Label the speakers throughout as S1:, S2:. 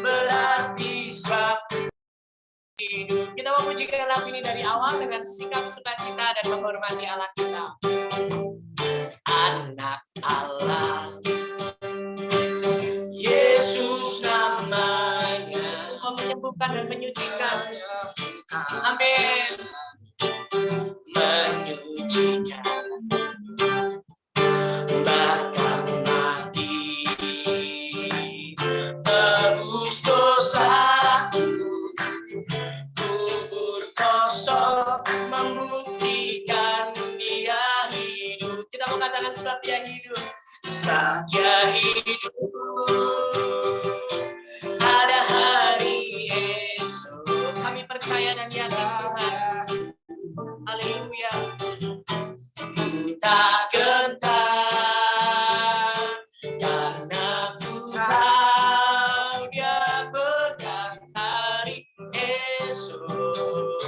S1: berarti sebab hidup. Kita memujikan lagu ini dari awal dengan sikap sukacita dan menghormati Allah kita. Anak Allah, Yesus namanya, Engkau menyembuhkan dan menyucikan. Amin. Menyucikan, bahkan mati, tebus dosaku, kubur kosong membuktikan Dia hidup. Kita mau katakan sebab Dia hidup. Sebab Dia hidup, ada hari esok. Kami percaya dan yakin. Haleluya. Ku tak gentar karena ku tahu Dia pegang hari esok.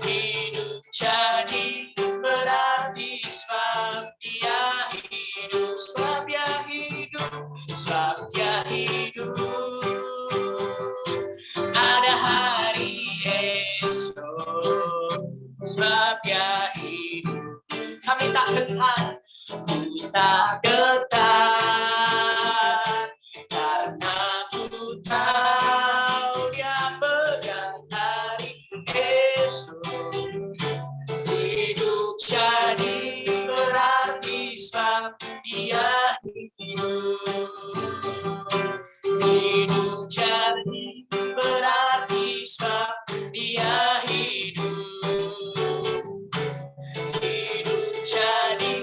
S1: Hidup jadi berarti sebab Dia hidup, sebab Dia hidup, sebab Dia hidup. Ada hari esok, sebab Dia hidup. Kami tak gentar, ku tak gentar, karena ku tahu Dia pegang hari esok. Hidup jadi berarti sebab Dia hidup. Hidup jadi berarti sebab Dia hidup. Hidup jadi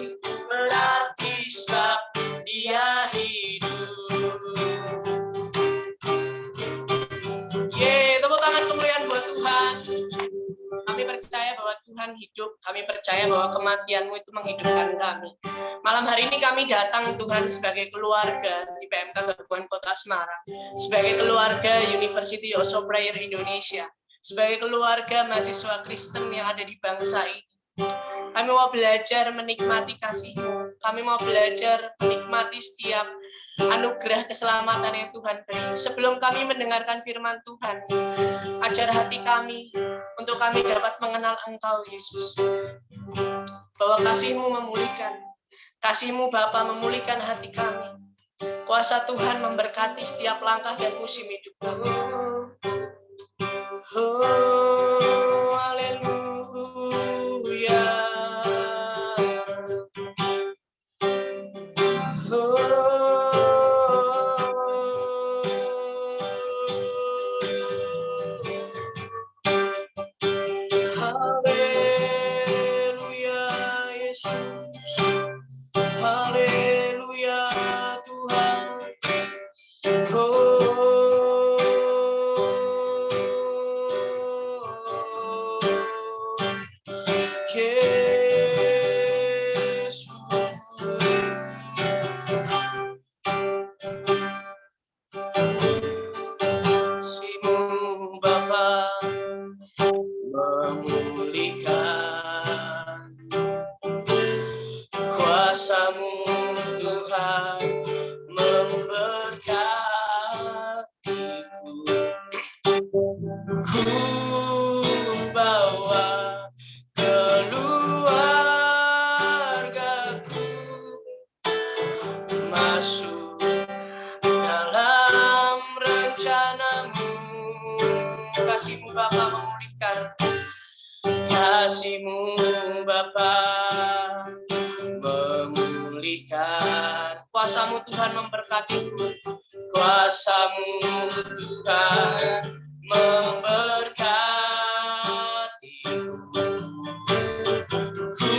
S1: berarti sebab Dia hidup. Tepuk tangan kemuliaan buat Tuhan. Kami percaya bahwa Tuhan hidup. Kami percaya bahwa kematian-Mu itu menghidupkan kami. Malam hari ini kami datang Tuhan sebagai keluarga di PMK Gabungan Kota Semarang, sebagai keluarga University of Prayer Indonesia, sebagai keluarga mahasiswa Kristen yang ada di bangsa ini. Kami mau belajar menikmati kasih-Mu. Kami mau belajar menikmati setiap anugerah keselamatan yang Tuhan beri. Sebelum kami mendengarkan firman Tuhan, ajar hati kami untuk kami dapat mengenal Engkau, Yesus. Bahwa kasih-Mu memulihkan. Kasih-Mu Bapa memulihkan hati kami. Kuasa Tuhan memberkati setiap langkah dan musim hidup kami. Oh, haleluya. Haleluya Yesus. Haleluya Tuhan. Kasih-Mu Bapa memulihkan, kuasa-Mu Tuhan memberkatiku. Ku bawa keluargaku masuk dalam rencana-Mu. Kasih-Mu Bapa memulihkan. Kasih-Mu Bapa memulihkan. Kuasa-Mu Tuhan memberkatiku. Kuasa-Mu Tuhan memberkatiku. Ku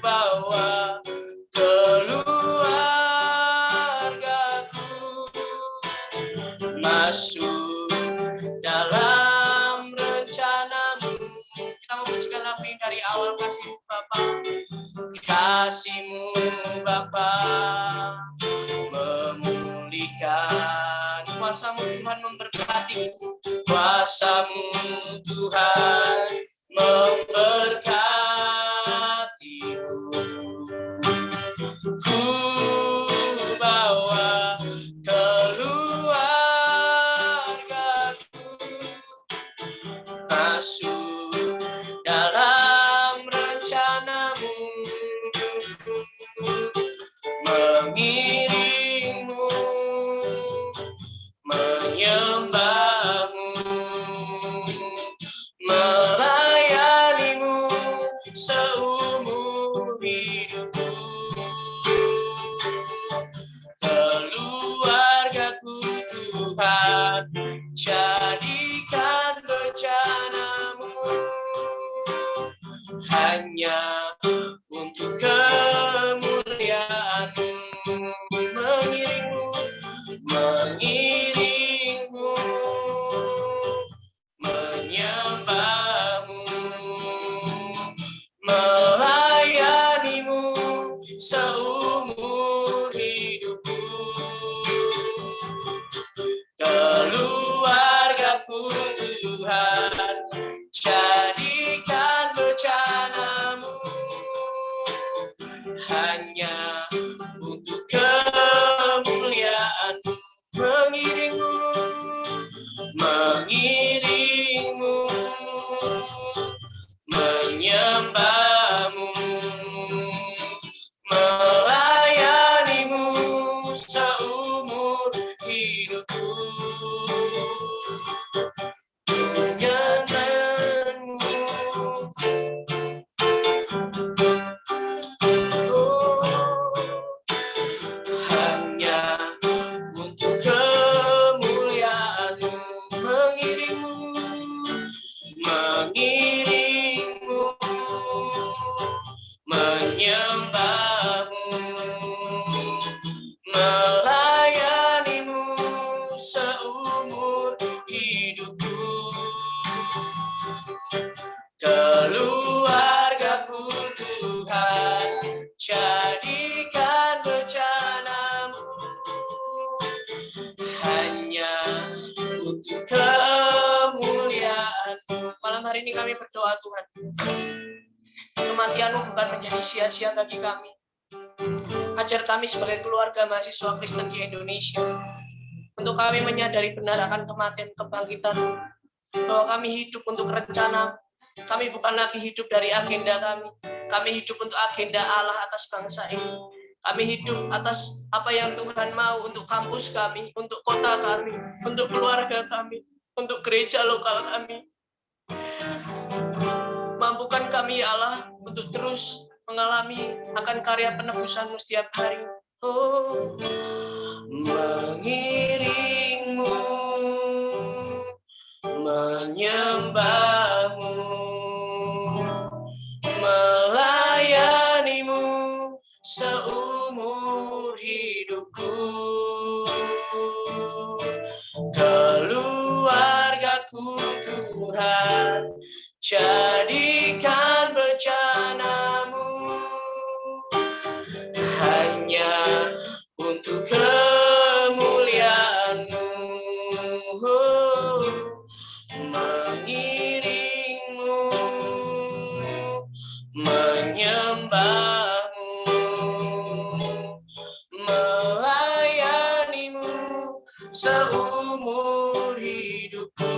S1: bawa keluargaku masuk dalam rencana-Mu. Kita memujikan lagu ini dari awal. Kasih-Mu Bapa, kasih-Mu Bapa memulihkan. Kuasa-Mu Tuhan memberkati. Kuasa-Mu Tuhan memberkatiku. Ku bawa keluar masuk dalam rencanamu, mengiringmu, menyembahmu, melayanimu seumur hidupku. Keluargaku Tuhan, jadikan bencanamu hanya untuk kemuliaan-Mu, mengiringmu, mengiringmu, menyembahmu, melayanimu seumur hidupku. Keluargaku Tuhan, jadikan bencanamu hanya untuk kemuliaan-Mu, mengiringmu, mengiringmu, menyembahmu, melayanimu seumur hidupku. Hanya untuk kemuliaan-Mu, mengiringmu, mengiringmu, menyembahmu, melayanimu seumur hidupku. Keluargaku Tuhan, jadikan bencanamu hanya untuk kemuliaan-Mu. Malam hari ini kami berdoa Tuhan, kematian-Mu bukan menjadi sia-sia bagi kami. Ajar kami sebagai keluarga mahasiswa Kristen di Indonesia untuk kami menyadari benar akan kematian kebangkitan, bahwa kami hidup untuk rencana. Kami bukan lagi hidup dari agenda kami. Kami hidup untuk agenda Allah atas bangsa ini. Kami hidup atas apa yang Tuhan mau untuk kampus kami, untuk kota kami, untuk keluarga kami, untuk gereja lokal kami. Mampukan kami ya Allah untuk terus mengalami akan karya penebusan-Mu setiap hari. Oh, mengiringmu, menyembahmu, melayanimu seumur hidupku. Keluargaku Tuhan, jadikan bencanamu hanya untuk kemuliaan-Mu, mengiringmu, menyembahmu, melayanimu seumur hidupku.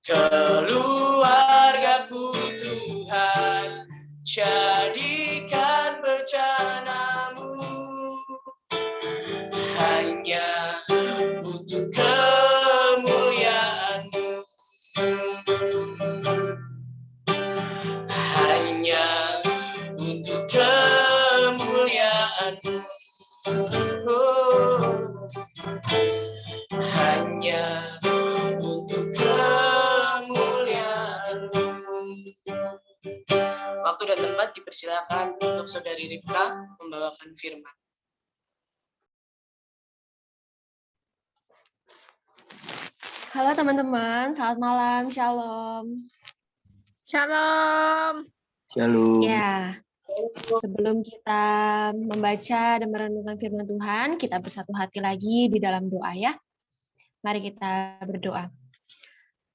S1: Keluargaku Tuhan, jadikan bencanamu hanya untuk kemuliaan-Mu, hanya untuk kemuliaan-Mu, oh, hanya untuk kemuliaan-Mu. Waktu dan tempat dipersilakan untuk Saudari Ripka membawakan firman.
S2: Halo teman-teman, selamat malam, shalom.
S3: Shalom.
S4: Shalom.
S2: Ya, sebelum kita membaca dan merenungkan firman Tuhan, kita bersatu hati lagi di dalam doa ya. Mari kita berdoa.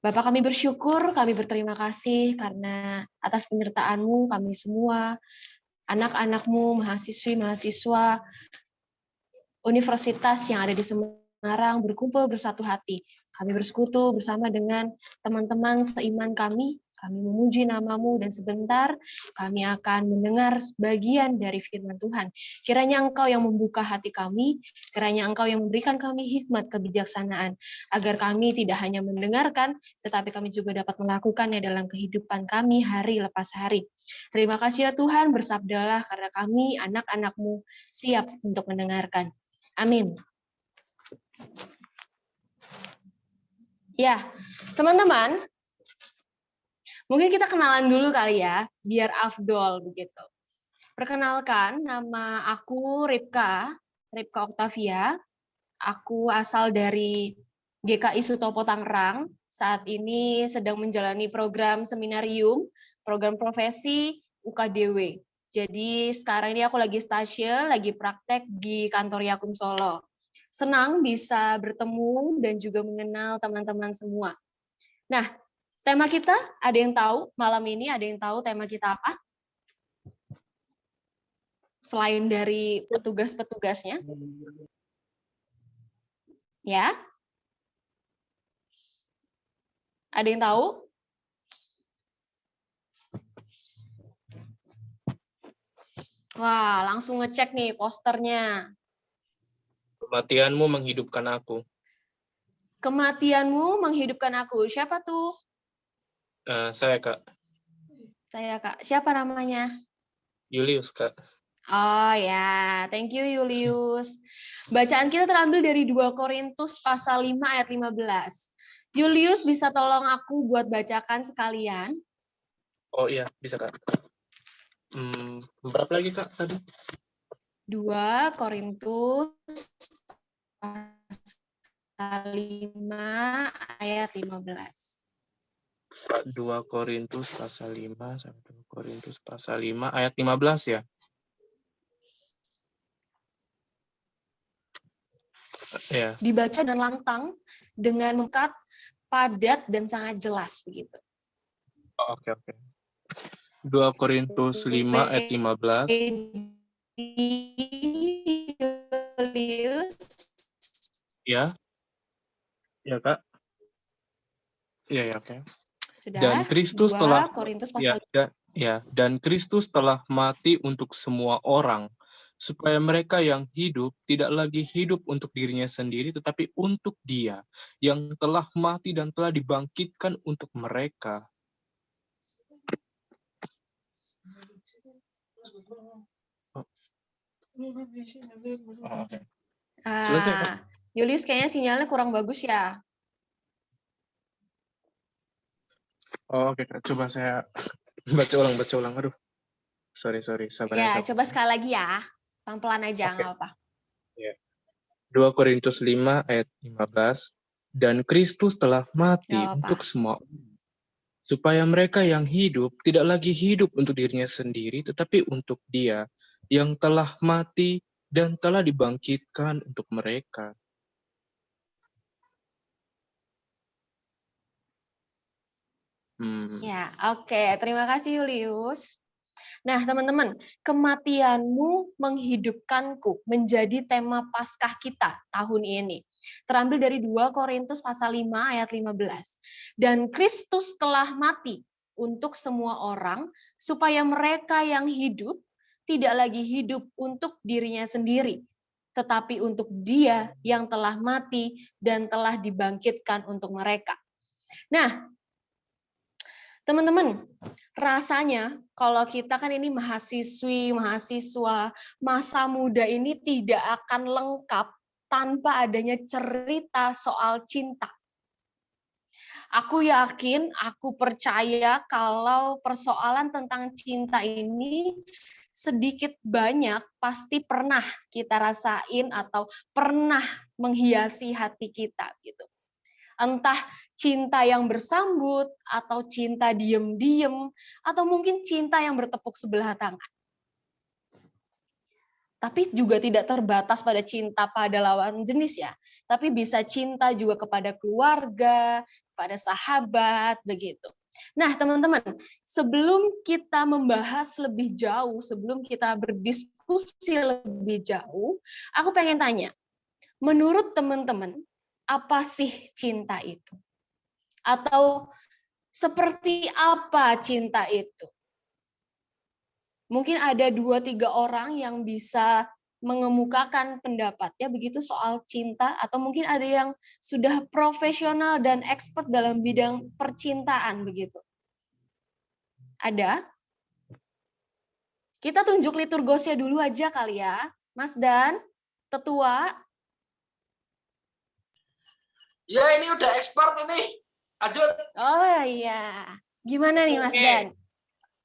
S2: Bapa, kami bersyukur, kami berterima kasih karena atas penyertaan-Mu kami semua, anak-anak-Mu, mahasiswi, mahasiswa, universitas yang ada di Semarang berkumpul bersatu hati Kami bersekutu bersama dengan teman-teman seiman kami memuji nama-Mu, dan sebentar kami akan mendengar sebagian dari firman Tuhan. Kiranya Engkau yang membuka hati kami, kiranya Engkau yang memberikan kami hikmat kebijaksanaan, agar kami tidak hanya mendengarkan, tetapi kami juga dapat melakukannya dalam kehidupan kami hari lepas hari. Terima kasih ya Tuhan, bersabdalah karena kami anak-anak-Mu siap untuk mendengarkan. Amin. Ya, teman-teman, mungkin kita kenalan dulu kali ya, biar afdol begitu. Perkenalkan, nama aku Ripka Octavia. Aku asal dari GKI Sutopo Tangerang. Saat ini sedang menjalani program seminarium, program profesi UKDW. Jadi sekarang ini aku lagi stasiun, lagi praktek di kantor Yakum Solo. Senang bisa bertemu dan juga mengenal teman-teman semua. Nah, tema kita, ada yang tahu malam ini, ada yang tahu tema kita apa? Selain dari petugas-petugasnya. Ya? Ada yang tahu? Wah, langsung ngecek nih posternya.
S3: Kematianmu menghidupkan aku.
S2: Kematianmu menghidupkan aku. Siapa tuh?
S3: Saya, Kak.
S2: Saya, Kak. Siapa namanya?
S3: Julius, Kak.
S2: Oh ya, thank you Julius. Bacaan kita terambil dari 2 Korintus pasal 5 ayat 15. Julius bisa tolong aku buat bacakan sekalian?
S3: Oh iya, bisa, Kak. Berapa lagi, Kak, tadi?
S2: 2 Korintus pasal 5 ayat 15.
S3: 2 Korintus pasal 5 sampai 2 Korintus pasal 5 ayat 15 ya? Ya.
S2: Dibaca dan lantang dengan mengkat, padat, dan sangat jelas begitu.
S3: Oh, oke. 2 Korintus 5 ayat 15.
S2: Julius.
S3: Ya. Ya, Kak. Ya, oke.
S2: Sudah.
S3: Dan Kristus telah
S2: Korintus pasal
S3: dan Kristus telah mati untuk semua orang, supaya mereka yang hidup tidak lagi hidup untuk dirinya sendiri, tetapi untuk Dia yang telah mati dan telah dibangkitkan untuk mereka. Selesai, Kak?
S2: Julius kayaknya sinyalnya kurang bagus ya.
S3: Oke, Kak. Coba saya baca ulang. Aduh. Sorry. Sabar.
S2: Ya, coba sekali lagi ya. Pelan-pelan aja, nggak apa-apa.
S3: Ya. 2 Korintus 5 ayat 15. Dan Kristus telah mati untuk semua, supaya mereka yang hidup tidak lagi hidup untuk dirinya sendiri, tetapi untuk Dia yang telah mati dan telah dibangkitkan untuk mereka.
S2: Ya, oke. Terima kasih, Julius. Nah, teman-teman, kematianmu menghidupkanku menjadi tema Paskah kita tahun ini. Terambil dari 2 Korintus pasal 5 ayat 15. Dan Kristus telah mati untuk semua orang, supaya mereka yang hidup tidak lagi hidup untuk dirinya sendiri, tetapi untuk Dia yang telah mati dan telah dibangkitkan untuk mereka. Nah, teman-teman, rasanya kalau kita kan ini mahasiswa, masa muda ini tidak akan lengkap tanpa adanya cerita soal cinta. Aku yakin, aku percaya kalau persoalan tentang cinta ini sedikit banyak pasti pernah kita rasain atau pernah menghiasi hati kita gitu. Entah cinta yang bersambut, atau cinta diem-diem, atau mungkin cinta yang bertepuk sebelah tangan. Tapi juga tidak terbatas pada cinta pada lawan jenis ya. Tapi bisa cinta juga kepada keluarga, kepada sahabat, begitu. Nah, teman-teman, sebelum kita membahas lebih jauh, sebelum kita berdiskusi lebih jauh, aku pengen tanya, menurut teman-teman, apa sih cinta itu? Atau seperti apa cinta itu? Mungkin ada 2-3 orang yang bisa mengemukakan pendapatnya begitu soal cinta, atau mungkin ada yang sudah profesional dan expert dalam bidang percintaan begitu. Ada? Kita tunjuk liturgosnya dulu aja kali ya, Mas Dan, tetua.
S4: Ya ini udah expert ini. Lanjut.
S2: Oh iya, gimana nih Mas
S1: Oke.
S2: Dan?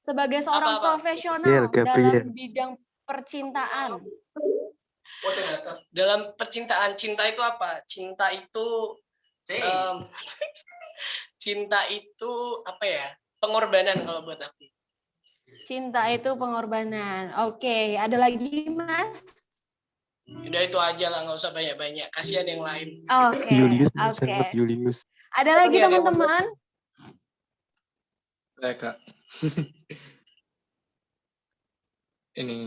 S2: Sebagai seorang
S1: Apa-apa?
S2: profesional dalam bidang percintaan.
S4: Moderator.
S1: Dalam percintaan, cinta itu apa? Cinta itu cinta itu apa ya? Pengorbanan kalau buat aku.
S2: Cinta itu pengorbanan. Oke, ada lagi Mas?
S1: Udah itu aja lah, nggak usah banyak-banyak. Kasihan yang lain.
S2: Oke,
S5: Julius,
S2: oke.
S5: Julius.
S2: Ada lagi
S1: Iya,
S2: teman-teman?
S3: Saya Kak. Ini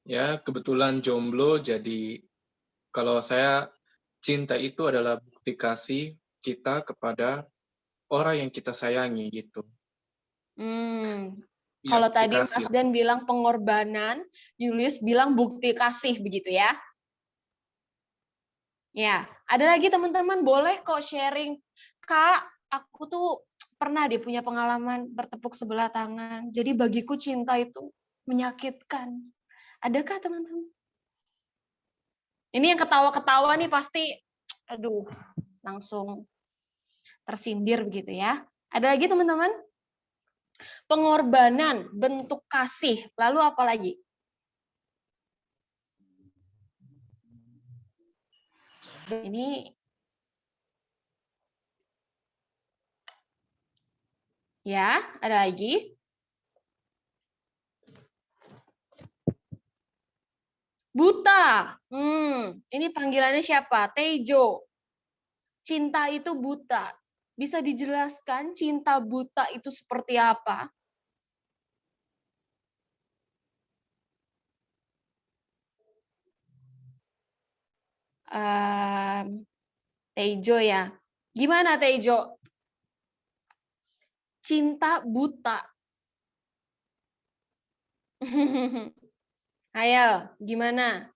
S3: ya kebetulan jomblo, jadi kalau saya cinta itu adalah bukti kasih kita kepada orang yang kita sayangi gitu. Ya,
S2: Kalau
S3: bukti
S2: tadi
S3: kasih.
S2: Mas Dan bilang pengorbanan, Julius bilang bukti kasih begitu ya? Ya, ada lagi teman-teman boleh kok sharing. Kak, aku tuh pernah deh punya pengalaman bertepuk sebelah tangan. Jadi bagiku cinta itu menyakitkan. Adakah teman-teman? Ini yang ketawa-ketawa nih pasti, aduh, langsung tersindir begitu ya. Ada lagi teman-teman? Pengorbanan, bentuk kasih. Lalu apa lagi? Ini ya, ada lagi. Buta. Ini panggilannya siapa? Tejo. Cinta itu buta. Bisa dijelaskan cinta buta itu seperti apa? Tejo ya. Gimana Tejo? Cinta buta. Ayo, gimana?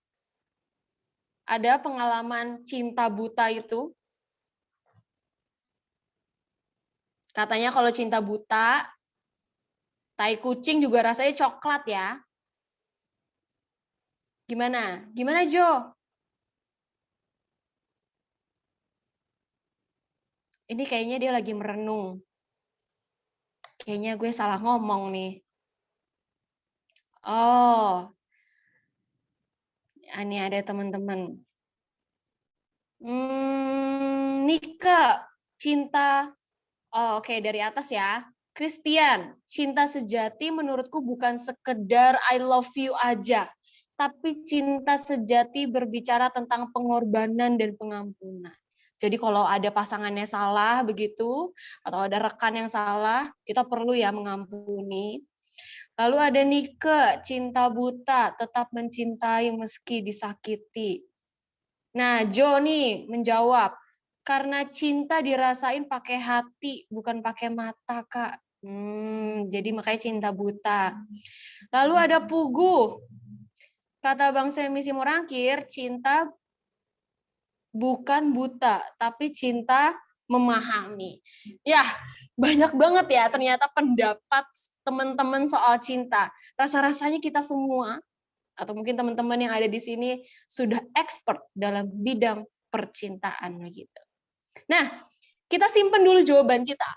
S2: Ada pengalaman cinta buta itu? Katanya kalau cinta buta, tai kucing juga rasanya coklat ya. Gimana? Gimana Jo? Ini kayaknya dia lagi merenung. Kayaknya gue salah ngomong nih. Oh, ini ada teman-teman. Nika, cinta. Oh, oke, dari atas ya. Christian, cinta sejati menurutku bukan sekedar I love you aja, tapi cinta sejati berbicara tentang pengorbanan dan pengampunan. Jadi kalau ada pasangannya salah begitu, atau ada rekan yang salah, kita perlu ya mengampuni. Lalu ada Nike, cinta buta, tetap mencintai meski disakiti. Nah, Jo nih menjawab, karena cinta dirasain pakai hati, bukan pakai mata, Kak. Jadi makanya cinta buta. Lalu ada Pugu. Kata Bang Semi Simorangkir, cinta bukan buta, tapi cinta memahami. Ya, banyak banget ya ternyata pendapat teman-teman soal cinta. Rasa-rasanya kita semua, atau mungkin teman-teman yang ada di sini, sudah expert dalam bidang percintaan begitu. Nah, kita simpen dulu jawaban kita.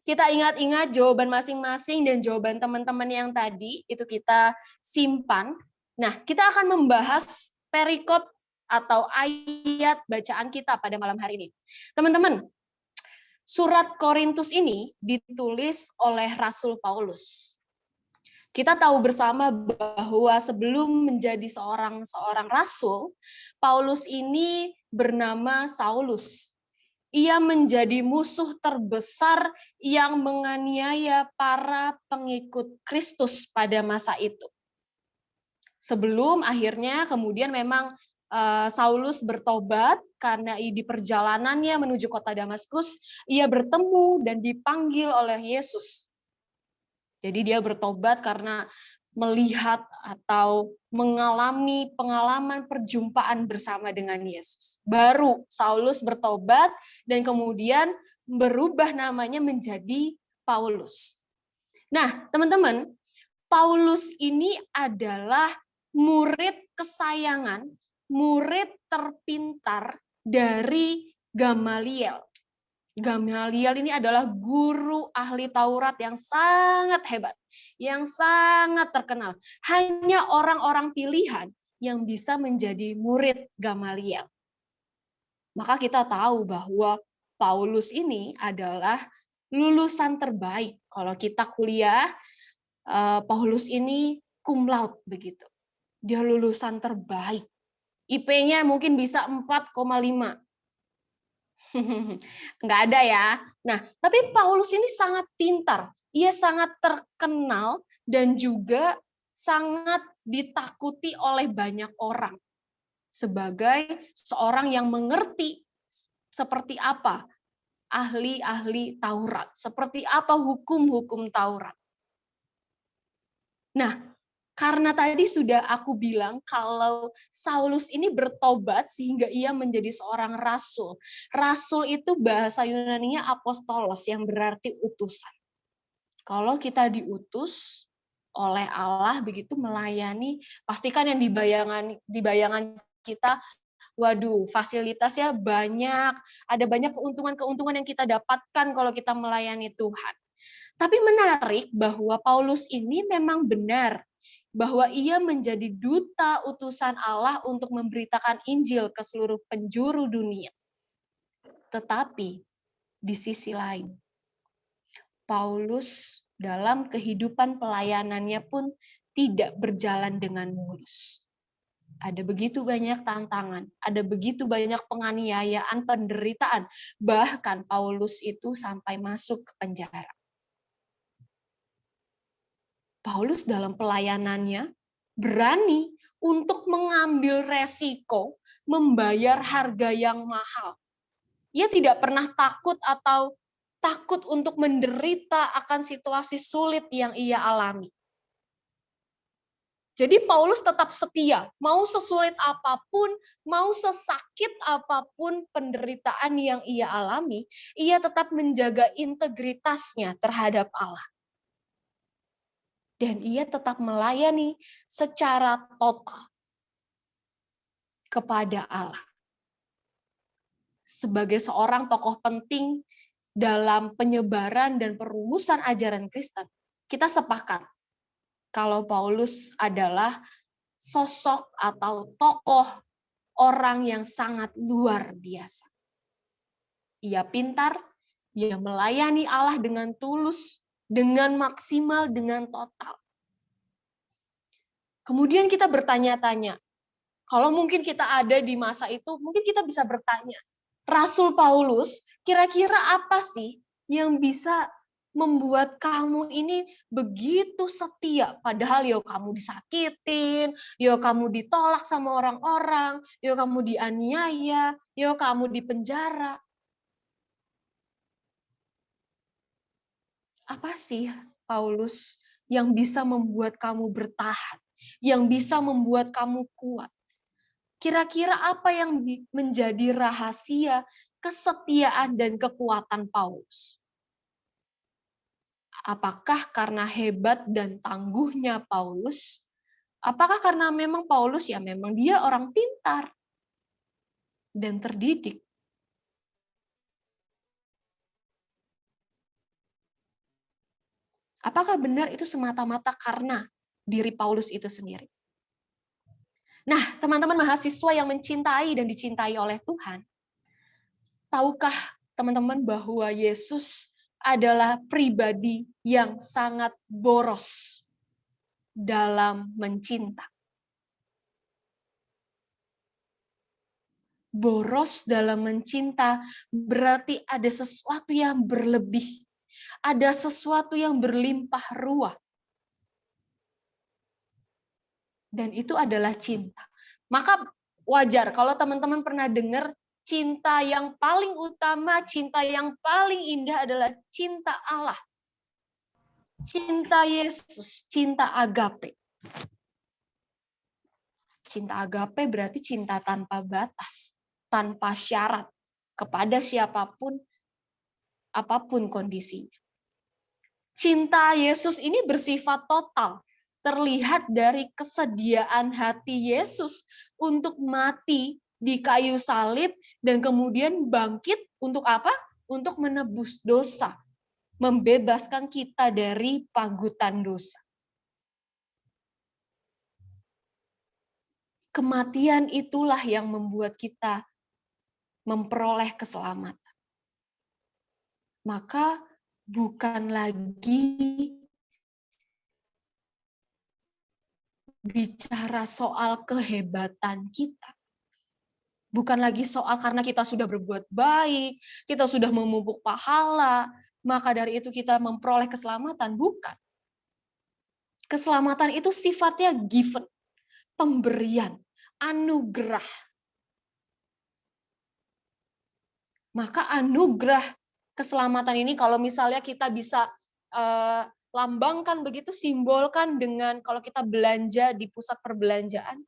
S2: Kita ingat-ingat jawaban masing-masing dan jawaban teman-teman yang tadi, itu kita simpan. Nah, kita akan membahas perikop atau ayat bacaan kita pada malam hari ini. Teman-teman, surat Korintus ini ditulis oleh Rasul Paulus. Kita tahu bersama bahwa sebelum menjadi seorang rasul, Paulus ini bernama Saulus. Ia menjadi musuh terbesar yang menganiaya para pengikut Kristus pada masa itu. Sebelum akhirnya kemudian memang Saulus bertobat karena di perjalanannya menuju kota Damaskus, ia bertemu dan dipanggil oleh Yesus. Jadi dia bertobat karena melihat atau mengalami pengalaman perjumpaan bersama dengan Yesus. Baru Saulus bertobat dan kemudian berubah namanya menjadi Paulus. Nah, teman-teman, Paulus ini adalah murid kesayangan, murid terpintar dari Gamaliel. Gamaliel ini adalah guru ahli Taurat yang sangat hebat, yang sangat terkenal. Hanya orang-orang pilihan yang bisa menjadi murid Gamaliel. Maka kita tahu bahwa Paulus ini adalah lulusan terbaik. Kalau kita kuliah, Paulus ini cum laude begitu. Dia lulusan terbaik. IP-nya mungkin bisa 4,5. Nggak ada ya. Nah, tapi Paulus ini sangat pintar. Ia sangat terkenal dan juga sangat ditakuti oleh banyak orang. Sebagai seorang yang mengerti seperti apa ahli-ahli Taurat. Seperti apa hukum-hukum Taurat. Nah, karena tadi sudah aku bilang kalau Saulus ini bertobat sehingga ia menjadi seorang rasul. Rasul itu bahasa Yunaninya apostolos yang berarti utusan. Kalau kita diutus oleh Allah begitu melayani, pastikan yang di bayangan kita, waduh, fasilitasnya banyak, ada banyak keuntungan-keuntungan yang kita dapatkan kalau kita melayani Tuhan. Tapi menarik bahwa Paulus ini memang benar bahwa ia menjadi duta utusan Allah untuk memberitakan Injil ke seluruh penjuru dunia. Tetapi di sisi lain, Paulus dalam kehidupan pelayanannya pun tidak berjalan dengan mulus. Ada begitu banyak tantangan, ada begitu banyak penganiayaan, penderitaan, bahkan Paulus itu sampai masuk ke penjara. Paulus dalam pelayanannya berani untuk mengambil resiko, membayar harga yang mahal. Ia tidak pernah takut atau takut untuk menderita akan situasi sulit yang ia alami. Jadi Paulus tetap setia, mau sesulit apapun, mau sesakit apapun penderitaan yang ia alami, ia tetap menjaga integritasnya terhadap Allah. Dan ia tetap melayani secara total kepada Allah. Sebagai seorang tokoh penting dalam penyebaran dan perumusan ajaran Kristen, kita sepakat kalau Paulus adalah sosok atau tokoh orang yang sangat luar biasa. Ia pintar, ia melayani Allah dengan tulus, dengan maksimal, dengan total. Kemudian kita bertanya-tanya, kalau mungkin kita ada di masa itu, mungkin kita bisa bertanya, Rasul Paulus, kira-kira apa sih yang bisa membuat kamu ini begitu setia? Padahal yo kamu disakitin, yo kamu ditolak sama orang-orang, yo kamu dianiaya, yo kamu dipenjara. Apa sih, Paulus, yang bisa membuat kamu bertahan, yang bisa membuat kamu kuat? Kira-kira apa yang menjadi rahasia kesetiaan dan kekuatan Paulus? Apakah karena hebat dan tangguhnya Paulus? Apakah karena memang Paulus ya memang dia orang pintar dan terdidik? Apakah benar itu semata-mata karena diri Paulus itu sendiri? Nah, teman-teman mahasiswa yang mencintai dan dicintai oleh Tuhan, tahukah teman-teman bahwa Yesus adalah pribadi yang sangat boros dalam mencinta? Boros dalam mencinta berarti ada sesuatu yang berlebih, ada sesuatu yang berlimpah ruah. Dan itu adalah cinta. Maka wajar kalau teman-teman pernah dengar cinta yang paling utama, cinta yang paling indah adalah cinta Allah. Cinta Yesus, cinta agape. Cinta agape berarti cinta tanpa batas, tanpa syarat, kepada siapapun, apapun kondisinya. Cinta Yesus ini bersifat total, terlihat dari kesediaan hati Yesus untuk mati di kayu salib dan kemudian bangkit untuk apa? Untuk menebus dosa, membebaskan kita dari pagutan dosa. Kematian itulah yang membuat kita memperoleh keselamatan. Maka bukan lagi bicara soal kehebatan kita. Bukan lagi soal karena kita sudah berbuat baik, kita sudah memumpuk pahala, maka dari itu kita memperoleh keselamatan. Bukan. Keselamatan itu sifatnya given, pemberian, anugerah. Maka anugerah keselamatan ini kalau misalnya kita bisa lambangkan begitu, simbolkan dengan kalau kita belanja di pusat perbelanjaan,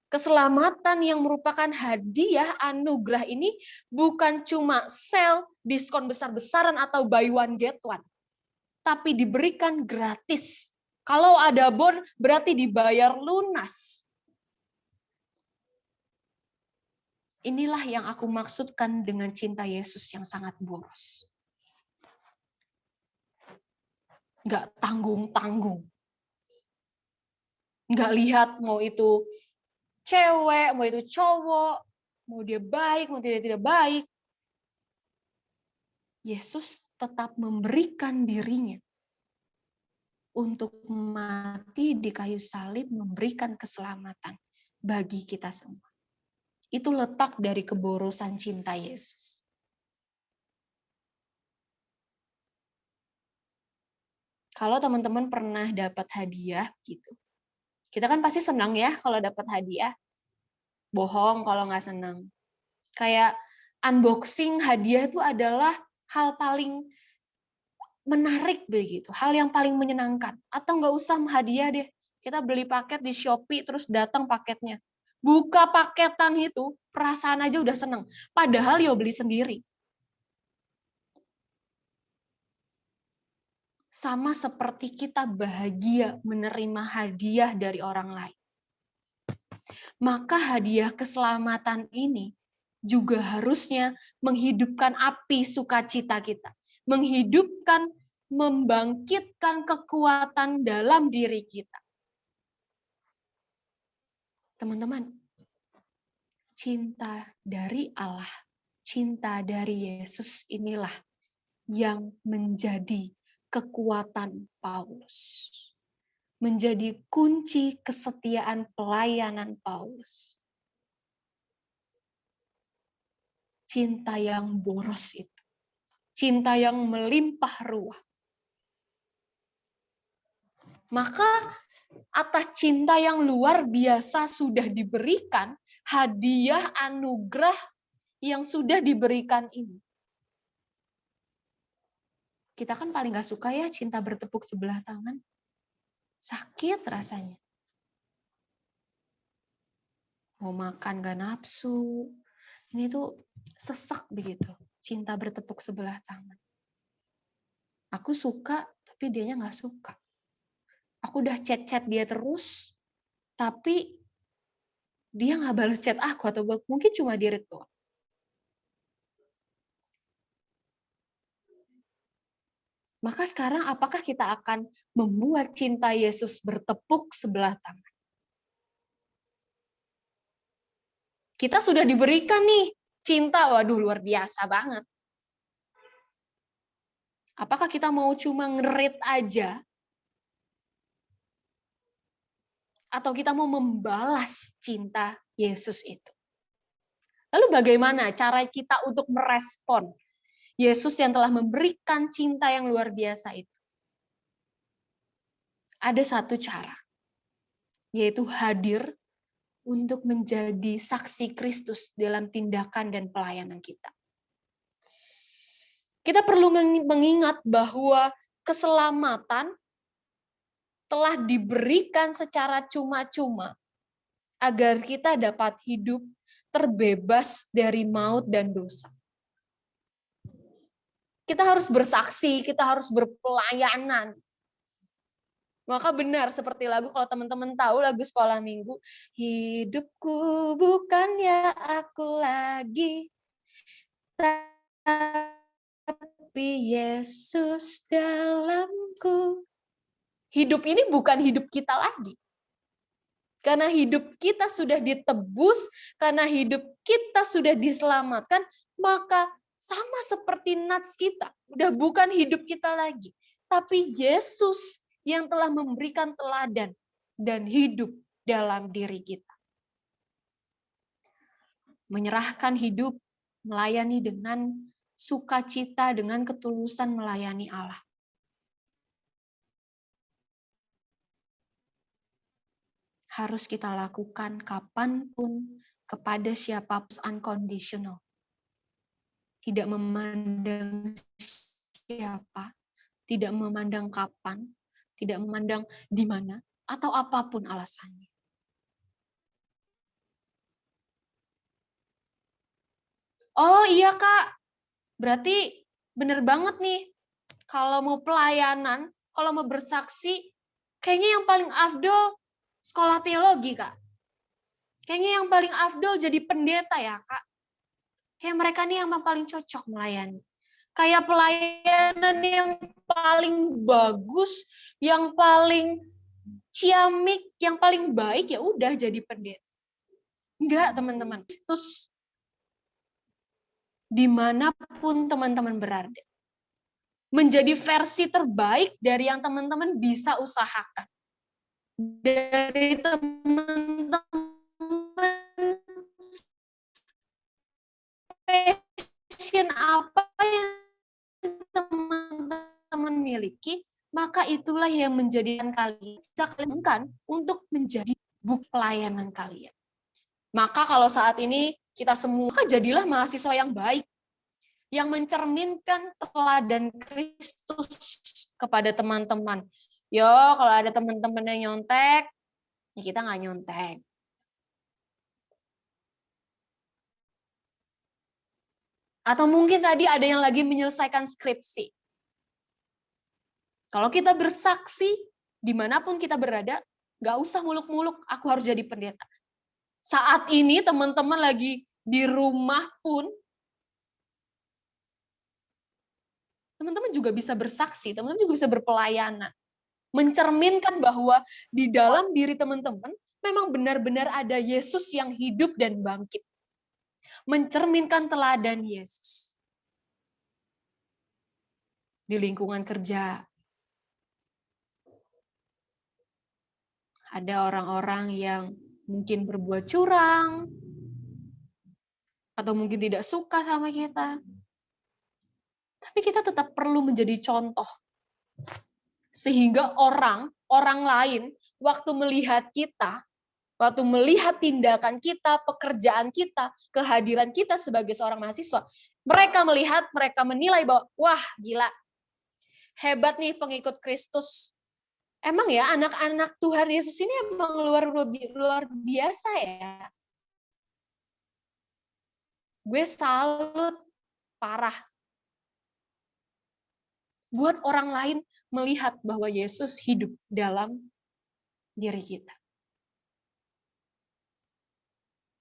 S2: keselamatan yang merupakan hadiah anugerah ini bukan cuma sale, diskon besar-besaran atau buy one get one, tapi diberikan gratis. Kalau ada bon berarti dibayar lunas. Inilah yang aku maksudkan dengan cinta Yesus yang sangat boros. Nggak tanggung-tanggung. Nggak lihat mau itu cewek, mau itu cowok, mau dia baik, mau dia tidak baik. Yesus tetap memberikan dirinya untuk mati di kayu salib, memberikan keselamatan bagi kita semua. Itu letak dari keborosan cinta Yesus. Kalau teman-teman pernah dapat hadiah gitu, kita kan pasti senang ya kalau dapat hadiah. Bohong kalau nggak senang. Kayak unboxing hadiah itu adalah hal paling menarik begitu, hal yang paling menyenangkan. Atau nggak usah hadiah deh, kita beli paket di Shopee terus datang paketnya. Buka paketan itu, perasaan aja udah seneng. Padahal ya beli sendiri. Sama seperti kita bahagia menerima hadiah dari orang lain. Maka hadiah keselamatan ini juga harusnya menghidupkan api sukacita kita. Menghidupkan, membangkitkan kekuatan dalam diri kita. Teman-teman, cinta dari Allah, cinta dari Yesus inilah yang menjadi kekuatan Paulus. Menjadi kunci kesetiaan pelayanan Paulus. Cinta yang boros itu. Cinta yang melimpah ruah. Maka atas cinta yang luar biasa sudah diberikan, hadiah anugerah yang sudah diberikan ini. Kita kan paling gak suka ya cinta bertepuk sebelah tangan. Sakit rasanya. Mau makan gak nafsu. Ini tuh sesak begitu. Cinta bertepuk sebelah tangan. Aku suka, tapi dianya gak suka. Aku udah chat-chat dia terus, tapi dia gak balas chat aku, atau mungkin cuma di-read doang. Maka sekarang apakah kita akan membuat cinta Yesus bertepuk sebelah tangan? Kita sudah diberikan nih cinta, waduh luar biasa banget. Apakah kita mau cuma ngerit aja? Atau kita mau membalas cinta Yesus itu? Lalu bagaimana cara kita untuk merespon Yesus yang telah memberikan cinta yang luar biasa itu? Ada satu cara, yaitu hadir untuk menjadi saksi Kristus dalam tindakan dan pelayanan kita. Kita perlu mengingat bahwa keselamatan telah diberikan secara cuma-cuma agar kita dapat hidup terbebas dari maut dan dosa. Kita harus bersaksi, kita harus berpelayanan. Maka benar seperti lagu, kalau teman-teman tahu lagu sekolah minggu, hidupku bukannya aku lagi, tapi Yesus dalamku. Hidup ini bukan hidup kita lagi. Karena hidup kita sudah ditebus, karena hidup kita sudah diselamatkan, maka sama seperti nats kita, udah bukan hidup kita lagi, tapi Yesus yang telah memberikan teladan dan hidup dalam diri kita. Menyerahkan hidup, melayani dengan sukacita, dengan ketulusan melayani Allah. Harus kita lakukan kapanpun, kepada siapapun, unconditional. Tidak memandang siapa, tidak memandang kapan, tidak memandang di mana, atau apapun alasannya. Oh iya Kak, berarti bener banget nih, kalau mau pelayanan, kalau mau bersaksi, kayaknya yang paling afdol sekolah teologi, Kak. Kayaknya yang paling afdol jadi pendeta ya, Kak. Kayak mereka nih yang paling cocok melayani. Kayak pelayanan yang paling bagus, yang paling ciamik, yang paling baik, ya udah jadi pendeta. Enggak, teman-teman. Kristus dimanapun teman-teman berada. Menjadi versi terbaik dari yang teman-teman bisa usahakan. Dari teman-teman passion apa yang teman-teman miliki, maka itulah yang menjadikan kalian untuk menjadi bukti pelayanan kalian. Maka kalau saat ini kita semua, maka jadilah mahasiswa yang baik, yang mencerminkan teladan Kristus kepada teman-teman. Yo, kalau ada teman-teman yang nyontek, ya kita nggak nyontek. Atau mungkin tadi ada yang lagi menyelesaikan skripsi. Kalau kita bersaksi, dimanapun kita berada, nggak usah muluk-muluk, aku harus jadi pendeta. Saat ini teman-teman lagi di rumah pun, teman-teman juga bisa bersaksi, teman-teman juga bisa berpelayanan. Mencerminkan bahwa di dalam diri teman-teman memang benar-benar ada Yesus yang hidup dan bangkit. Mencerminkan teladan Yesus. Di lingkungan kerja, ada orang-orang yang mungkin berbuat curang, atau mungkin tidak suka sama kita. Tapi kita tetap perlu menjadi contoh. Sehingga orang lain, waktu melihat kita, waktu melihat tindakan kita, pekerjaan kita, kehadiran kita sebagai seorang mahasiswa, mereka melihat, mereka menilai bahwa, wah gila, hebat nih pengikut Kristus. Emang ya anak-anak Tuhan Yesus ini emang luar biasa ya. Gue salut parah. Buat orang lain melihat bahwa Yesus hidup dalam diri kita.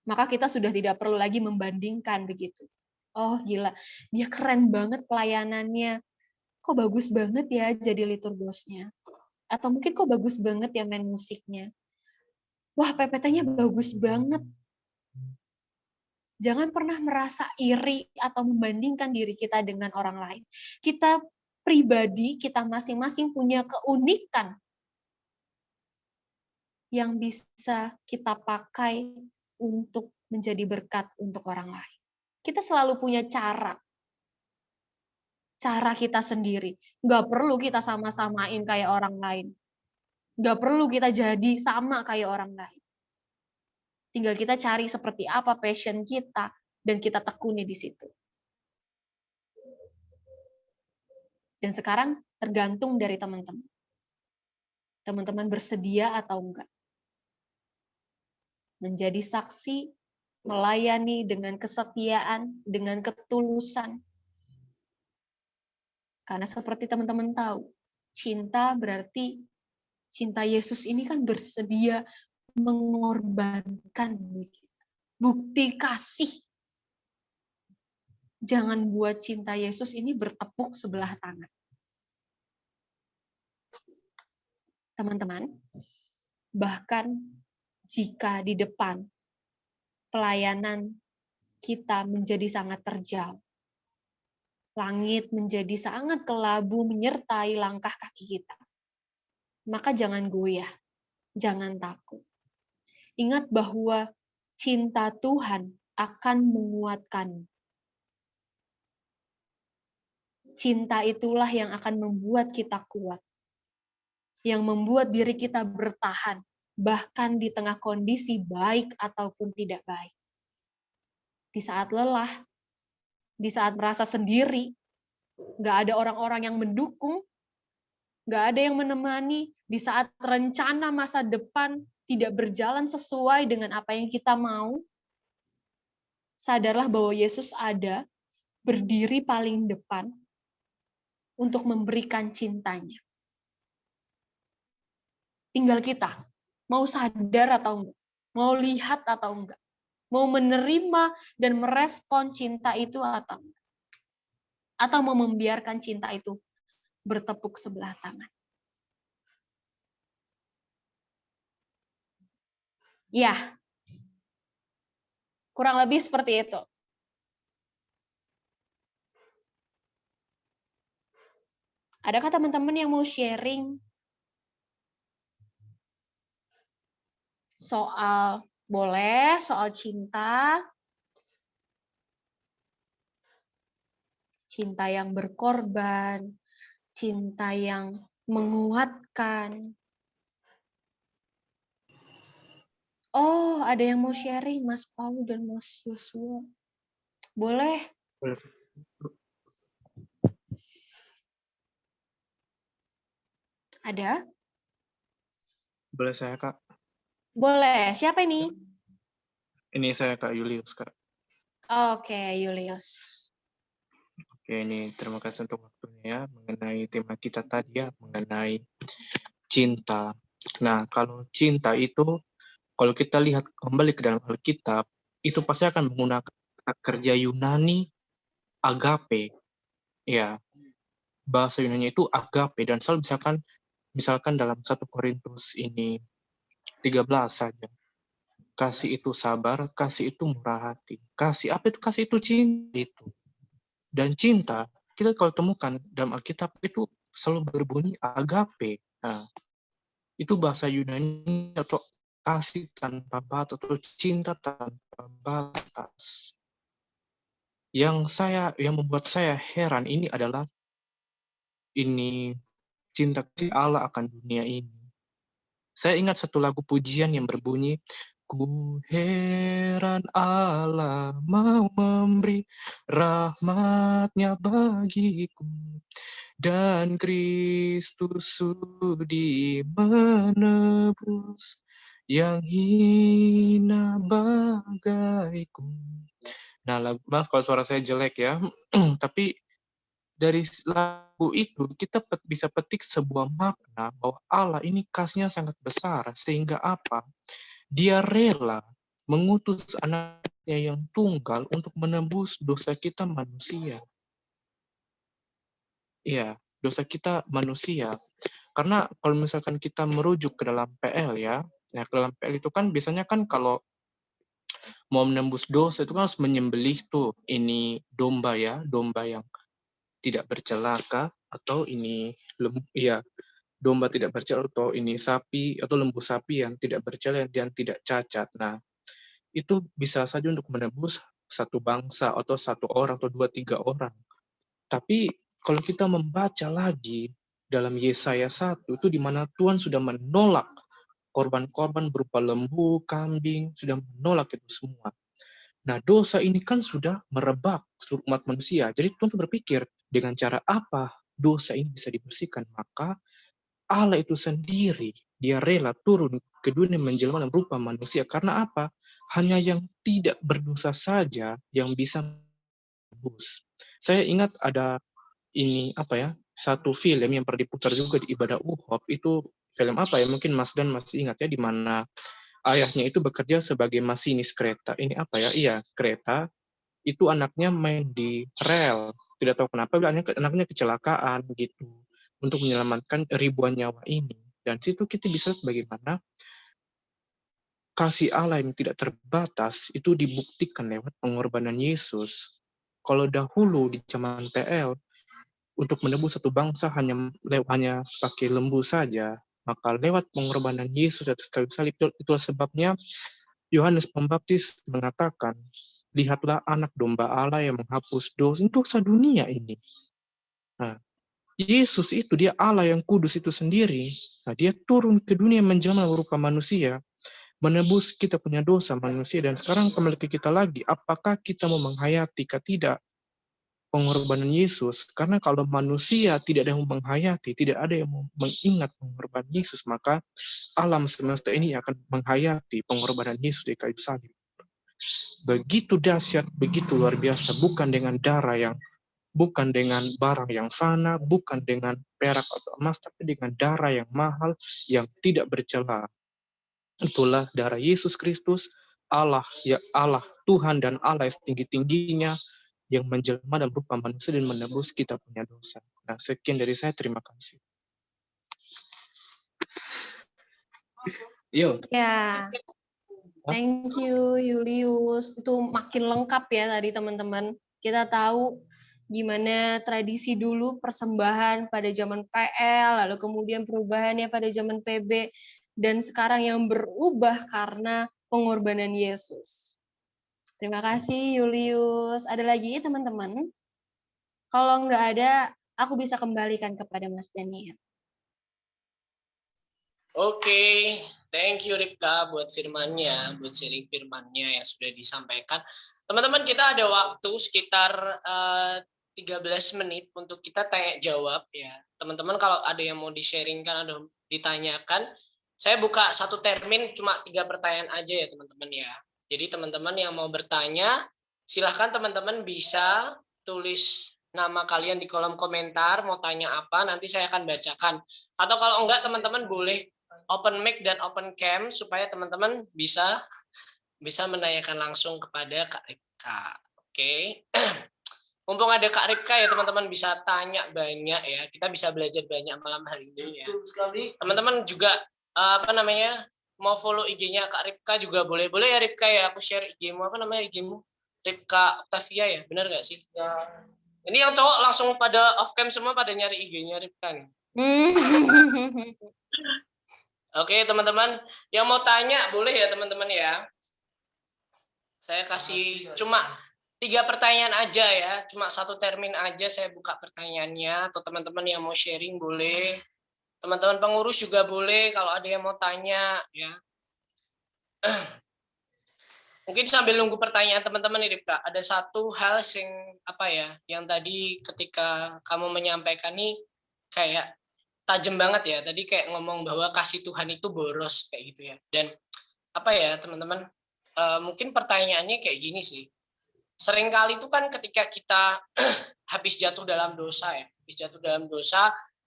S2: Maka kita sudah tidak perlu lagi membandingkan begitu. Oh gila, dia keren banget pelayanannya. Kok bagus banget ya jadi liturgosnya. Atau mungkin kok bagus banget ya main musiknya. Wah, PPT-nya bagus banget. Jangan pernah merasa iri atau membandingkan diri kita dengan orang lain. Kita pribadi, kita masing-masing punya keunikan yang bisa kita pakai untuk menjadi berkat untuk orang lain. Kita selalu punya cara kita sendiri. Nggak perlu kita sama-samain kayak orang lain. Nggak perlu kita jadi sama kayak orang lain. Tinggal kita cari seperti apa passion kita, dan kita tekuni di situ. Dan sekarang tergantung dari teman-teman. Teman-teman bersedia atau enggak. Menjadi saksi, melayani dengan kesetiaan, dengan ketulusan. Karena seperti teman-teman tahu, cinta berarti cinta Yesus ini kan bersedia mengorbankan bukti kasih. Jangan buat cinta Yesus ini bertepuk sebelah tangan. Teman-teman, bahkan jika di depan pelayanan kita menjadi sangat terjal, langit menjadi sangat kelabu menyertai langkah kaki kita, maka jangan goyah, jangan takut. Ingat bahwa cinta Tuhan akan menguatkan. Cinta itulah yang akan membuat kita kuat, yang membuat diri kita bertahan, bahkan di tengah kondisi baik ataupun tidak baik. Di saat lelah, di saat merasa sendiri, nggak ada orang-orang yang mendukung, nggak ada yang menemani, di saat rencana masa depan tidak berjalan sesuai dengan apa yang kita mau, sadarlah bahwa Yesus ada, berdiri paling depan, untuk memberikan cintanya. Tinggal kita, mau sadar atau enggak, mau lihat atau enggak, mau menerima dan merespon cinta itu atau enggak, atau mau membiarkan cinta itu bertepuk sebelah tangan. Ya, kurang lebih seperti itu. Adakah teman-teman yang mau sharing soal, boleh, soal cinta, cinta yang berkorban, cinta yang menguatkan. Oh, ada yang mau sharing, Mas Paul dan Mas Yosua. Boleh? Ada?
S3: Boleh saya, Kak?
S2: Boleh. Siapa ini?
S3: Ini saya, Kak Julius, Kak.
S2: Oke, Julius.
S3: Oke, ini terima kasih untuk waktunya mengenai tema kita tadi ya, mengenai cinta. Nah, kalau cinta itu, kalau kita lihat kembali ke dalam Alkitab, itu pasti akan menggunakan kerja Yunani agape. Ya, bahasa Yunani itu agape, dan misalkan dalam 1 Korintus ini 13 saja. Kasih itu sabar, kasih itu murah hati. Kasih apa itu? Kasih itu cinta itu. Dan cinta, kita kalau temukan dalam Alkitab itu selalu berbunyi agape. Nah, itu bahasa Yunani atau kasih tanpa batas atau cinta tanpa batas. Yang membuat saya heran ini adalah ini cinta kasih Allah akan dunia ini. Saya ingat satu lagu pujian yang berbunyi, ku heran Allah mau memberi rahmat-Nya bagiku, dan Kristus sudi menebus yang hina bagaiku. Nah, maaf kalau suara saya jelek ya, tapi dari lagu itu kita bisa petik sebuah makna bahwa Allah ini kasih-Nya sangat besar, sehingga apa? Dia rela mengutus anaknya yang tunggal untuk menebus dosa kita manusia. Iya, dosa kita manusia. Karena kalau misalkan kita merujuk ke dalam PL ya ke dalam PL itu kan biasanya kan kalau mau menembus dosa itu kan harus menyembelih tuh ini domba ya, domba yang tidak bercelaka, atau ini domba tidak bercela, atau ini sapi atau lembu sapi yang tidak bercela dan tidak cacat. Nah, itu bisa saja untuk menebus satu bangsa atau satu orang atau 2-3 orang. Tapi kalau kita membaca lagi dalam Yesaya 1 itu di mana Tuhan sudah menolak korban-korban berupa lembu, kambing, sudah menolak itu semua. Nah, dosa ini kan sudah merebak seluruh umat manusia. Jadi Tuhan berpikir, dengan cara apa dosa ini bisa dibersihkan? Maka Allah itu sendiri, dia rela turun ke dunia menjelma dalam rupa manusia. Karena apa? Hanya yang tidak berdosa saja yang bisa menebus. Saya ingat ada satu film yang pernah diputar juga di ibadah UHOP. Itu film apa ya? Mungkin Mas Dan masih ingat ya, di mana ayahnya itu bekerja sebagai masinis kereta. Ini apa ya? Iya, kereta. Itu anaknya main di rel. Tidak tahu kenapa anaknya kecelakaan gitu. Untuk menyelamatkan ribuan nyawa ini. Dan situ kita bisa lihat bagaimana kasih Allah yang tidak terbatas itu dibuktikan lewat pengorbanan Yesus. Kalau dahulu di zaman PL, untuk menebus satu bangsa hanya pakai lembu saja, maka lewat pengorbanan Yesus atas kayu salib, itulah sebabnya Yohanes Pembaptis mengatakan, lihatlah anak domba Allah yang menghapus dosa dunia ini. Nah, Yesus itu, dia Allah yang kudus itu sendiri. Nah, dia turun ke dunia menjelma berupa manusia, menebus kita punya dosa manusia. Dan sekarang kembali ke kita lagi, apakah kita mau menghayati tidak pengorbanan Yesus? Karena kalau manusia tidak ada yang menghayati, tidak ada yang mengingat pengorbanan Yesus, maka alam semesta ini akan menghayati pengorbanan Yesus di kayu salib. Begitu dahsyat, begitu luar biasa, bukan dengan barang yang fana, bukan dengan perak atau emas, tapi dengan darah yang mahal, yang tidak bercela. Itulah darah Yesus Kristus, Allah, ya Allah, Tuhan dan Allah yang setinggi-tingginya, yang menjelma dan berupa manusia dan menebus kita punya dosa. Nah, sekian dari saya, terima kasih. Yo.
S2: Ya, thank you Julius. Itu makin lengkap ya tadi teman-teman. Kita tahu gimana tradisi dulu persembahan pada zaman PL, lalu kemudian perubahannya pada zaman PB, dan sekarang yang berubah karena pengorbanan Yesus. Terima kasih Julius. Ada lagi teman-teman? Kalau nggak ada, aku bisa kembalikan kepada Mas Daniel.
S1: Oke, thank you Ripka buat firmannya, buat sharing firmannya yang sudah disampaikan. Teman-teman, kita ada waktu sekitar 13 menit untuk kita tanya jawab ya. Teman-teman kalau ada yang mau di-sharingkan, ada ditanyakan, saya buka satu termin cuma 3 pertanyaan aja ya teman-teman ya. Jadi teman-teman yang mau bertanya, silahkan teman-teman bisa tulis nama kalian di kolom komentar, mau tanya apa, nanti saya akan bacakan. Atau kalau enggak, teman-teman boleh open mic dan open cam supaya teman-teman bisa menanyakan langsung kepada Kak Ripka. Oke. Mumpung ada Kak Ripka ya teman-teman bisa tanya banyak ya. Kita bisa belajar banyak malam hari ini ya. Teman-teman juga mau follow IG-nya Kak Ripka juga boleh. Boleh ya Ripka ya, aku share IG-mu. Apa namanya IG-mu? Ripka Octavia ya, benar nggak sih? Ya. Ini yang cowok langsung pada off cam semua pada nyari IG-nya Ripka nih. Oke teman-teman, yang mau tanya boleh ya teman-teman ya. Saya kasih cuma 3 pertanyaan aja ya, cuma 1 termin aja saya buka pertanyaannya. Atau teman-teman yang mau sharing boleh, teman-teman pengurus juga boleh kalau ada yang mau tanya ya. Mungkin sambil nunggu pertanyaan teman-teman nih Ripka, ada satu hal yang tadi ketika kamu menyampaikan nih kayak tajam banget ya. Tadi kayak ngomong bahwa kasih Tuhan itu boros kayak gitu ya. Dan teman-teman, mungkin pertanyaannya kayak gini sih. Seringkali itu kan ketika kita habis jatuh dalam dosa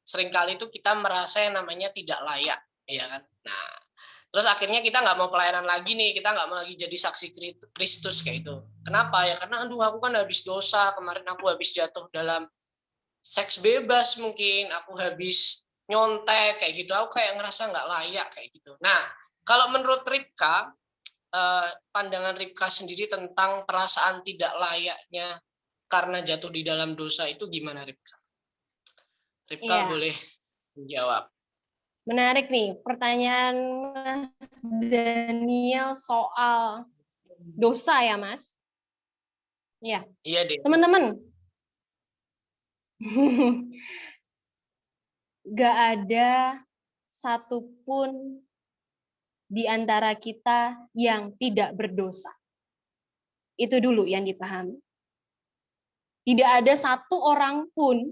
S1: seringkali itu kita merasa yang namanya tidak layak, ya kan? Nah, terus akhirnya kita nggak mau pelayanan lagi nih, kita nggak mau lagi jadi saksi Kristus kayak itu. Kenapa ya? Karena aku kan habis dosa, kemarin aku habis jatuh dalam seks bebas mungkin, aku habis nyontek kayak gitu, aku kayak ngerasa nggak layak kayak gitu. Nah, kalau menurut Ripka, pandangan Ripka sendiri tentang perasaan tidak layaknya karena jatuh di dalam dosa itu gimana Ripka? Ripka boleh menjawab.
S2: Menarik nih pertanyaan Mas Daniel soal dosa ya Mas? Ya.
S1: Iya deh.
S2: Teman-teman, gak ada satupun di antara kita yang tidak berdosa. Itu dulu yang dipahami. Tidak ada satu orang pun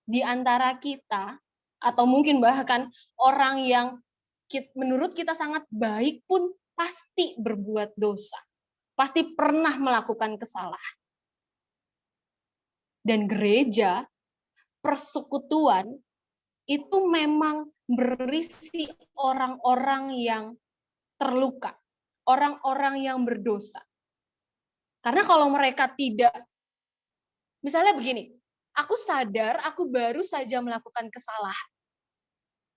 S2: di antara kita, atau mungkin bahkan orang yang menurut kita sangat baik pun pasti berbuat dosa. Pasti pernah melakukan kesalahan. Dan gereja, persekutuan, itu memang berisi orang-orang yang terluka, orang-orang yang berdosa. Karena kalau mereka tidak, misalnya begini, aku sadar aku baru saja melakukan kesalahan.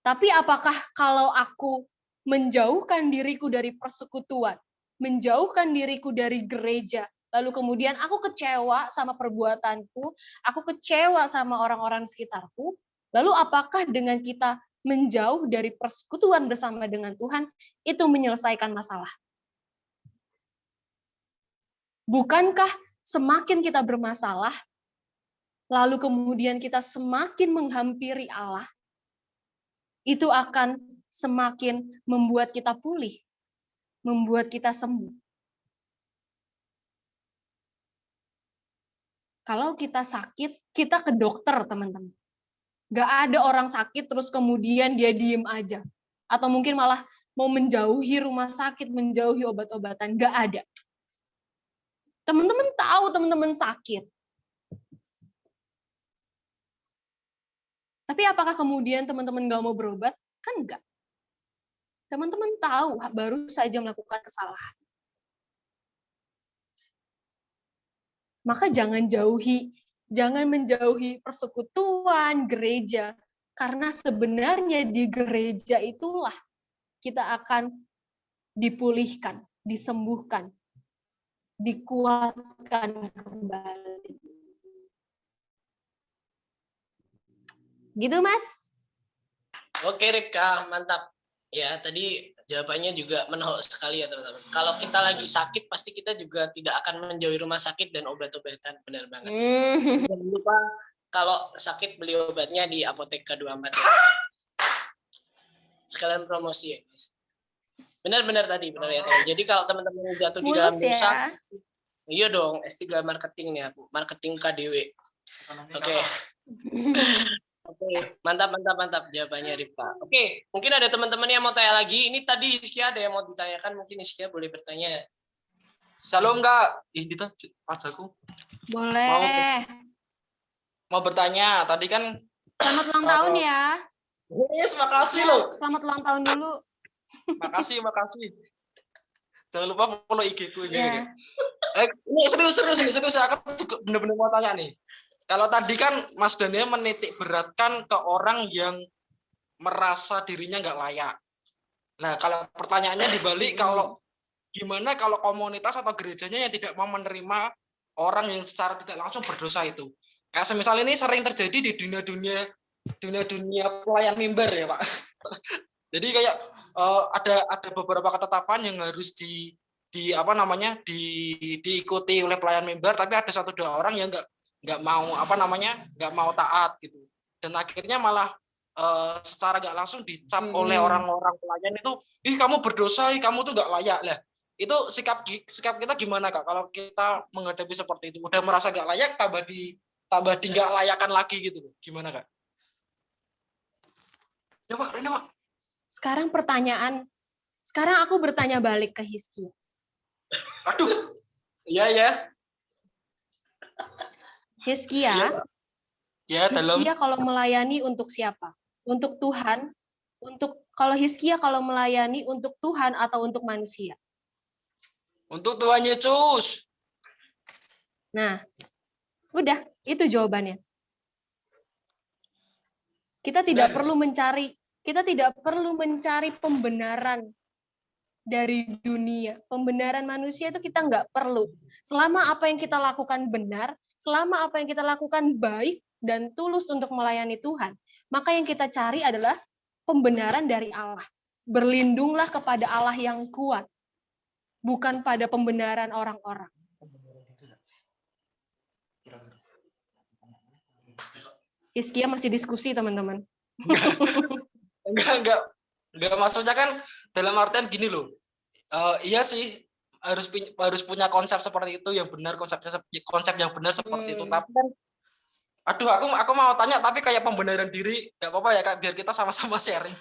S2: Tapi apakah kalau aku menjauhkan diriku dari persekutuan, menjauhkan diriku dari gereja, lalu kemudian aku kecewa sama perbuatanku, aku kecewa sama orang-orang sekitarku, lalu apakah dengan kita menjauh dari persekutuan bersama dengan Tuhan, itu menyelesaikan masalah? Bukankah semakin kita bermasalah, lalu kemudian kita semakin menghampiri Allah, itu akan semakin membuat kita pulih, membuat kita sembuh. Kalau kita sakit, kita ke dokter, teman-teman. Nggak ada orang sakit terus kemudian dia diem aja. Atau mungkin malah mau menjauhi rumah sakit, menjauhi obat-obatan. Nggak ada. Teman-teman tahu teman-teman sakit. Tapi apakah kemudian teman-teman nggak mau berobat? Kan enggak. Teman-teman tahu baru saja melakukan kesalahan. Maka jangan menjauhi persekutuan gereja, karena sebenarnya di gereja itulah kita akan dipulihkan, disembuhkan, dikuatkan kembali. Gitu, Mas?
S1: Oke, Ripka, mantap. Ya, tadi jawabannya juga menohok sekali ya, teman-teman. Kalau kita lagi sakit, pasti kita juga tidak akan menjauhi rumah sakit dan obat-obatan. Benar banget. Jangan lupa, kalau sakit beli obatnya di apotek K24 ya. Sekalian promosi ya, guys. Benar-benar tadi, benar ya, teman. Jadi kalau teman-teman jatuh di dalam dosa, iya dong, S3 marketing nih aku. Marketing KDW. Oke. Oke, mantap jawabannya Ripka. Oke, mungkin ada teman-teman yang mau tanya lagi. Ini tadi Iskia ada yang mau ditanyakan, mungkin Iskia boleh bertanya.
S4: Shalom Kak. Ini tuh pacarku.
S2: Boleh.
S4: Mau bertanya. Tadi kan
S2: selamat ulang tahun ya.
S4: Yes, makasih loh.
S2: Selamat ulang tahun dulu.
S4: Makasih. Jangan lupa follow IG-ku ini.
S2: Ya.
S4: Ini serius. Aku bener-bener mau tanya nih. Kalau tadi kan Mas Daniel menitik beratkan ke orang yang merasa dirinya nggak layak. Nah, kalau pertanyaannya dibalik, gimana kalau komunitas atau gerejanya yang tidak mau menerima orang yang secara tidak langsung berdosa itu? Kayak semisal ini sering terjadi di dunia pelayan mimbar ya, Pak. Jadi kayak ada beberapa ketetapan yang harus diikuti oleh pelayan mimbar, tapi ada 1-2 orang yang nggak mau taat gitu, dan akhirnya malah secara nggak langsung dicap oleh orang-orang pelayan itu, ih kamu berdosa, kamu tuh nggak layak lah. Itu sikap kita gimana Kak kalau kita menghadapi seperti itu, udah merasa nggak layak tambah di nggak layakan lagi gitu, gimana Kak? Ya Pak, Rena Pak.
S2: Sekarang aku bertanya balik ke Hizki.
S4: Aduh, iya.
S2: Hizkia, kalau melayani untuk siapa? Untuk Tuhan? Kalau Hizkia kalau melayani untuk Tuhan atau untuk manusia?
S4: Untuk Tuhan Yesus.
S2: Nah, udah, itu jawabannya. Kita tidak perlu mencari pembenaran dari dunia. Pembenaran manusia itu kita nggak perlu. Selama apa yang kita lakukan benar, selama apa yang kita lakukan baik dan tulus untuk melayani Tuhan, maka yang kita cari adalah pembenaran dari Allah. Berlindunglah kepada Allah yang kuat, bukan pada pembenaran orang-orang. Hizkia masih diskusi, teman-teman.
S4: Enggak. Enggak, maksudnya kan dalam artian gini loh. Iya sih, harus punya konsep seperti itu yang benar, konsep yang benar seperti itu. Tapi kan aduh, aku mau tanya tapi kayak pembenaran diri, nggak apa-apa ya Kak, biar kita sama-sama sharing.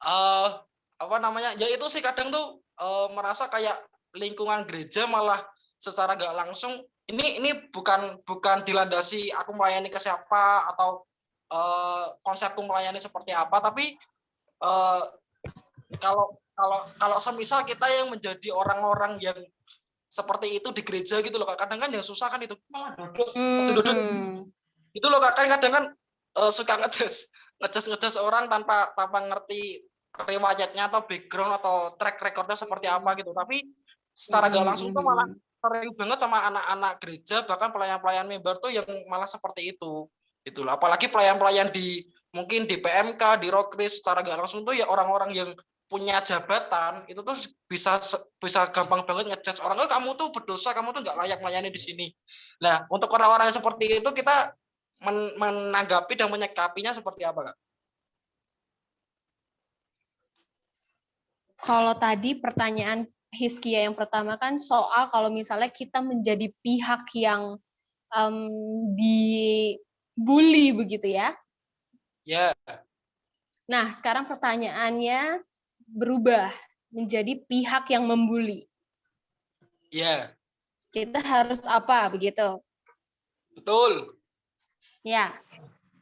S4: eh Apa namanya? Ya itu sih kadang tuh merasa kayak lingkungan gereja malah secara nggak langsung ini bukan dilandasi aku melayani ke siapa atau konsepku melayani seperti apa, tapi eh, kalau kalau semisal kita yang menjadi orang-orang yang seperti itu di gereja gitu loh Kak. Kadang kan yang susah kan itu malah duduk itu loh Kak, kan kadang kan suka ngejes orang tanpa ngerti riwayatnya atau background atau track recordnya seperti apa gitu. Tapi secara gak langsung tuh malah sering banget sama anak-anak gereja, bahkan pelayan-pelayan member tuh yang malah seperti itu. Itulah, apalagi pelayan-pelayan di mungkin di PMK, di Rokris, secara gak langsung tuh ya orang-orang yang punya jabatan itu tuh bisa gampang banget ngejudge orang, kamu tuh berdosa, kamu tuh nggak layak melayani di sini. Nah, untuk orang-orang yang seperti itu kita menanggapi dan menyikapinya seperti apa, Kak?
S2: Kalau tadi pertanyaan Hizkia yang pertama kan soal kalau misalnya kita menjadi pihak yang dibully begitu ya.
S4: Ya.
S2: Nah, sekarang pertanyaannya berubah menjadi pihak yang membuli.
S4: Ya.
S2: Kita harus apa begitu?
S4: Betul.
S2: Ya.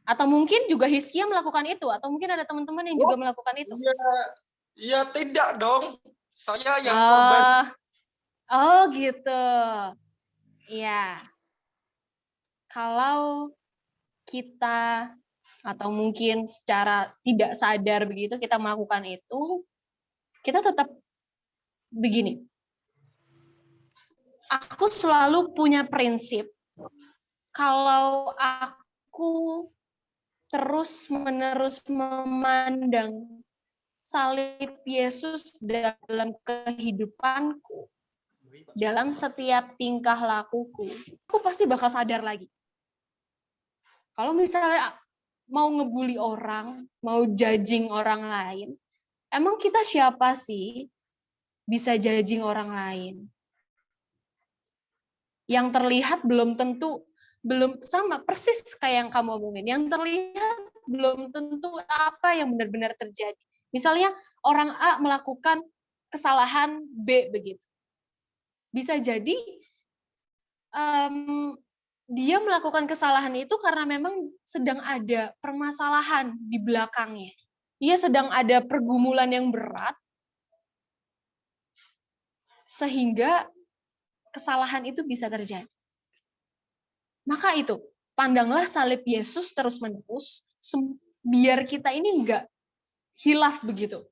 S2: Atau mungkin juga Hizkia melakukan itu, atau mungkin ada teman-teman yang juga melakukan itu.
S4: Ya tidak dong. Saya yang korban.
S2: Oh gitu. Iya. Kalau kita atau mungkin secara tidak sadar begitu kita melakukan itu, kita tetap begini. Aku selalu punya prinsip, kalau aku terus-menerus memandang salib Yesus dalam kehidupanku, dalam setiap tingkah lakuku, aku pasti bakal sadar lagi. Kalau misalnya mau ngebully orang, mau judging orang lain, emang kita siapa sih bisa judging orang lain? Yang terlihat belum tentu, belum sama persis kayak yang kamu omongin. Yang terlihat belum tentu apa yang benar-benar terjadi. Misalnya orang A melakukan kesalahan B begitu. Bisa jadi dia melakukan kesalahan itu karena memang sedang ada permasalahan di belakangnya. Dia sedang ada pergumulan yang berat, sehingga kesalahan itu bisa terjadi. Maka itu, pandanglah salib Yesus terus-menerus, biar kita ini enggak hilaf begitu.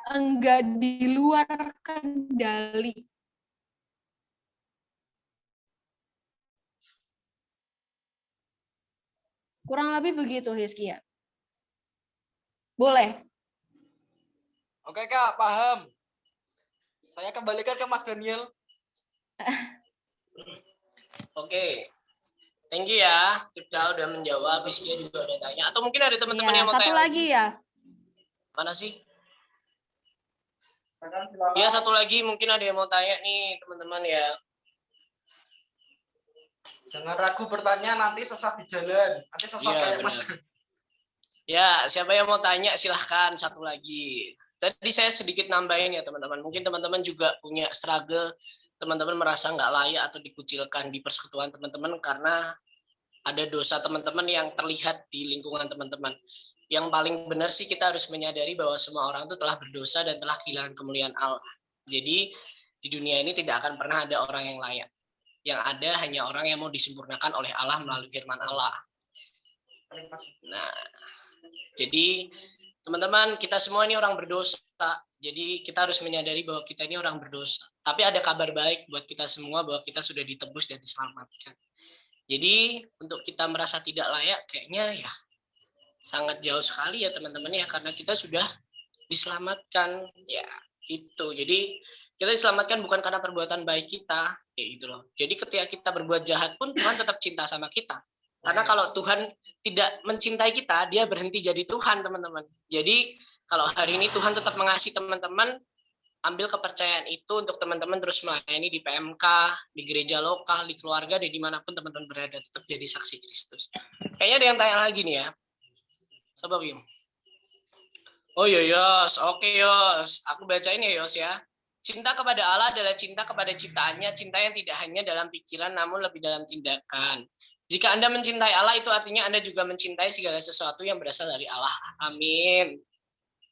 S2: Enggak di luar kendali. Kurang lebih begitu, Hizkia. Boleh?
S4: Oke, Kak, paham. Saya kembalikan ke Mas Daniel.
S1: Oke. Thank you ya. Kita udah menjawab, Hizkia juga udah tanya. Atau mungkin ada teman-teman yang mau tanya.
S2: Satu lagi ya.
S1: Mana sih? Ya, satu lagi mungkin ada yang mau tanya nih, teman-teman ya.
S4: Jangan ragu bertanya, nanti sesat di jalan. Nanti sesat kayak Mas.
S1: Ya, siapa yang mau tanya silahkan satu lagi. Tadi saya sedikit nambahin ya teman-teman. Mungkin teman-teman juga punya struggle, teman-teman merasa nggak layak atau dikucilkan di persekutuan teman-teman karena ada dosa teman-teman yang terlihat di lingkungan teman-teman. Yang paling benar sih kita harus menyadari bahwa semua orang itu telah berdosa dan telah kehilangan kemuliaan Allah. Jadi di dunia ini tidak akan pernah ada orang yang layak. Yang ada hanya orang yang mau disempurnakan oleh Allah melalui firman Allah. Nah, jadi teman-teman, kita semua ini orang berdosa. Jadi kita harus menyadari bahwa kita ini orang berdosa. Tapi ada kabar baik buat kita semua bahwa kita sudah ditebus dan diselamatkan. Jadi untuk kita merasa tidak layak kayaknya ya sangat jauh sekali ya teman-teman ya, karena kita sudah diselamatkan ya itu. Jadi kita diselamatkan bukan karena perbuatan baik kita kayak gitu loh. Jadi ketika kita berbuat jahat pun Tuhan tetap cinta sama kita. Karena kalau Tuhan tidak mencintai kita, dia berhenti jadi Tuhan, teman-teman. Jadi kalau hari ini Tuhan tetap mengasihi teman-teman, ambil kepercayaan itu untuk teman-teman terus melayani di PMK, di gereja lokal, di keluarga, dan dimanapun teman-teman berada, tetap jadi saksi Kristus. Kayaknya ada yang tanya lagi nih ya. Coba Bim. Oh iya Yos, oke Yos. Aku bacain ya Yos ya. Cinta kepada Allah adalah cinta kepada ciptaannya, cinta yang tidak hanya dalam pikiran namun lebih dalam tindakan. Jika Anda mencintai Allah, itu artinya Anda juga mencintai segala sesuatu yang berasal dari Allah. Amin.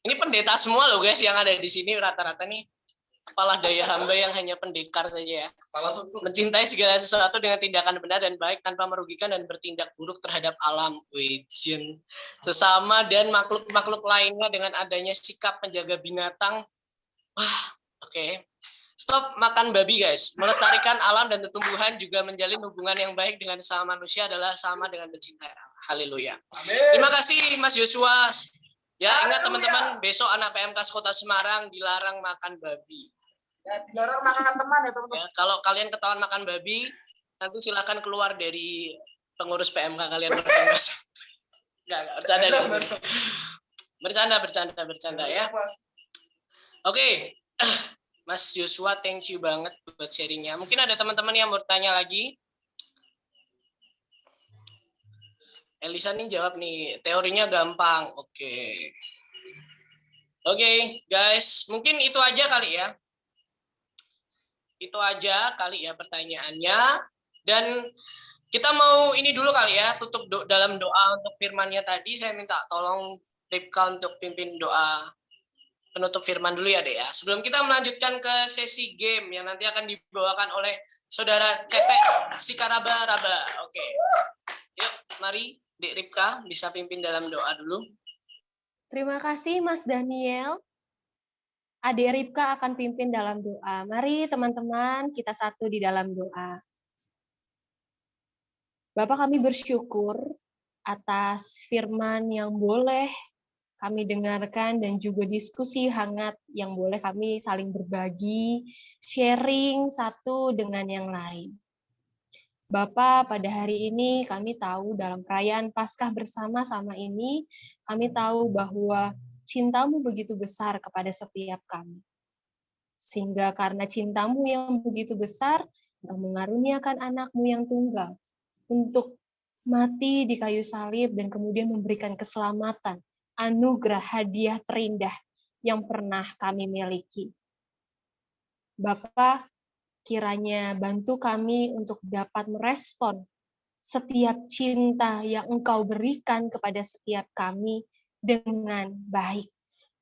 S1: Ini pendeta semua loh guys yang ada di sini rata-rata nih. Apalah daya hamba yang hanya pendekar saja ya. Mencintai segala sesuatu dengan tindakan benar dan baik tanpa merugikan dan bertindak buruk terhadap alam, wajin, sesama dan makhluk-makhluk lainnya dengan adanya sikap menjaga binatang. Wah, oke. Stop makan babi guys. Melestarikan alam dan tumbuhan juga menjalin hubungan yang baik dengan sesama manusia adalah sama dengan mencintai Allah. Haleluya. Terima kasih Mas Yosua. Ya, ingat teman-teman, besok anak PMK Kota Semarang dilarang makan babi.
S4: Ya, dilarang makan teman ya teman-teman.
S1: Ya, kalau kalian ketahuan makan babi, nanti silakan keluar dari pengurus PMK kalian masing-masing. Enggak, bercanda ya. Oke. Mas Yosua, thank you banget buat sharingnya. Mungkin ada teman-teman yang mau tanya lagi. Elisa nih jawab nih, teorinya gampang. Oke, guys, mungkin itu aja kali ya. Itu aja kali ya pertanyaannya. Dan kita mau ini dulu kali ya, tutup dalam doa untuk firman-Nya tadi. Saya minta tolong Ripka untuk pimpin doa penutup firman dulu ya, Dek ya. Sebelum kita melanjutkan ke sesi game yang nanti akan dibawakan oleh Saudara Cetek Sikaraba-raba. Oke. Yuk, mari Dek Ripka bisa pimpin dalam doa dulu.
S2: Terima kasih Mas Daniel. Adik Ripka akan pimpin dalam doa. Mari teman-teman kita satu di dalam doa. Bapak, kami bersyukur atas firman yang boleh kami dengarkan dan juga diskusi hangat yang boleh kami saling berbagi, sharing satu dengan yang lain. Bapak, pada hari ini kami tahu dalam perayaan Paskah bersama-sama ini, kami tahu bahwa cinta-Mu begitu besar kepada setiap kami. Sehingga karena cinta-Mu yang begitu besar, Engkau mengaruniakan anak-Mu yang tunggal untuk mati di kayu salib dan kemudian memberikan keselamatan, anugerah hadiah terindah yang pernah kami miliki. Bapak, kiranya bantu kami untuk dapat merespon setiap cinta yang Engkau berikan kepada setiap kami dengan baik,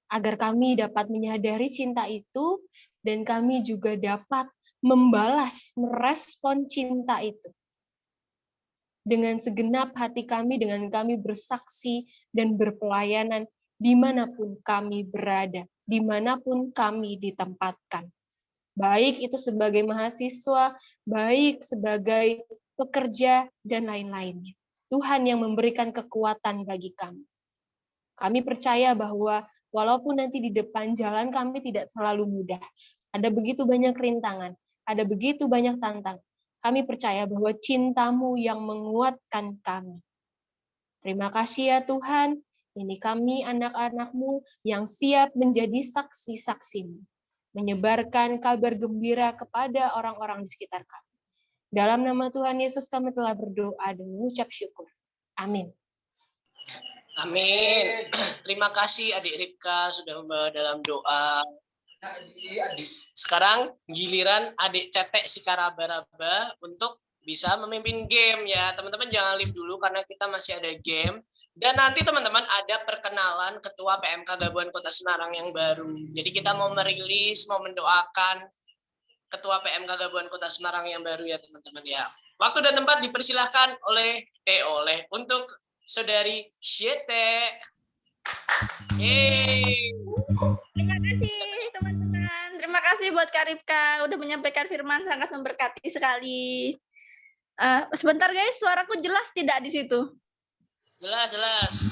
S2: agar kami dapat menyadari cinta itu dan kami juga dapat membalas, merespon cinta itu. Dengan segenap hati kami, dengan kami bersaksi dan berpelayanan dimanapun kami berada, dimanapun kami ditempatkan. Baik itu sebagai mahasiswa, baik sebagai pekerja, dan lain-lainnya. Tuhan yang memberikan kekuatan bagi kami. Kami percaya bahwa walaupun nanti di depan jalan kami tidak selalu mudah, ada begitu banyak rintangan, ada begitu banyak tantangan, kami percaya bahwa cinta-Mu yang menguatkan kami. Terima kasih ya Tuhan, ini kami anak-anak-Mu yang siap menjadi saksi-saksi-Mu, menyebarkan kabar gembira kepada orang-orang di sekitar kami. Dalam nama Tuhan Yesus kami telah berdoa dan mengucap syukur. Amin.
S1: Amin. Terima kasih Adik Ripka sudah membawa dalam doa. Sekarang giliran Adik Cetek Sikaraba-raba untuk bisa memimpin game ya. Teman-teman jangan leave dulu karena kita masih ada game. Dan nanti teman-teman ada perkenalan Ketua PMK Gabungan Kota Semarang yang baru. Jadi kita mau merilis, mau mendoakan Ketua PMK Gabungan Kota Semarang yang baru ya teman-teman ya. Waktu dan tempat dipersilahkan untuk Saudari Cetek. Yeay.
S5: Terima kasih teman-teman. Terima kasih buat Kak Ripka udah menyampaikan firman, sangat memberkati sekali. Sebentar guys, suaraku jelas tidak di situ?
S1: Jelas.
S5: Jelas.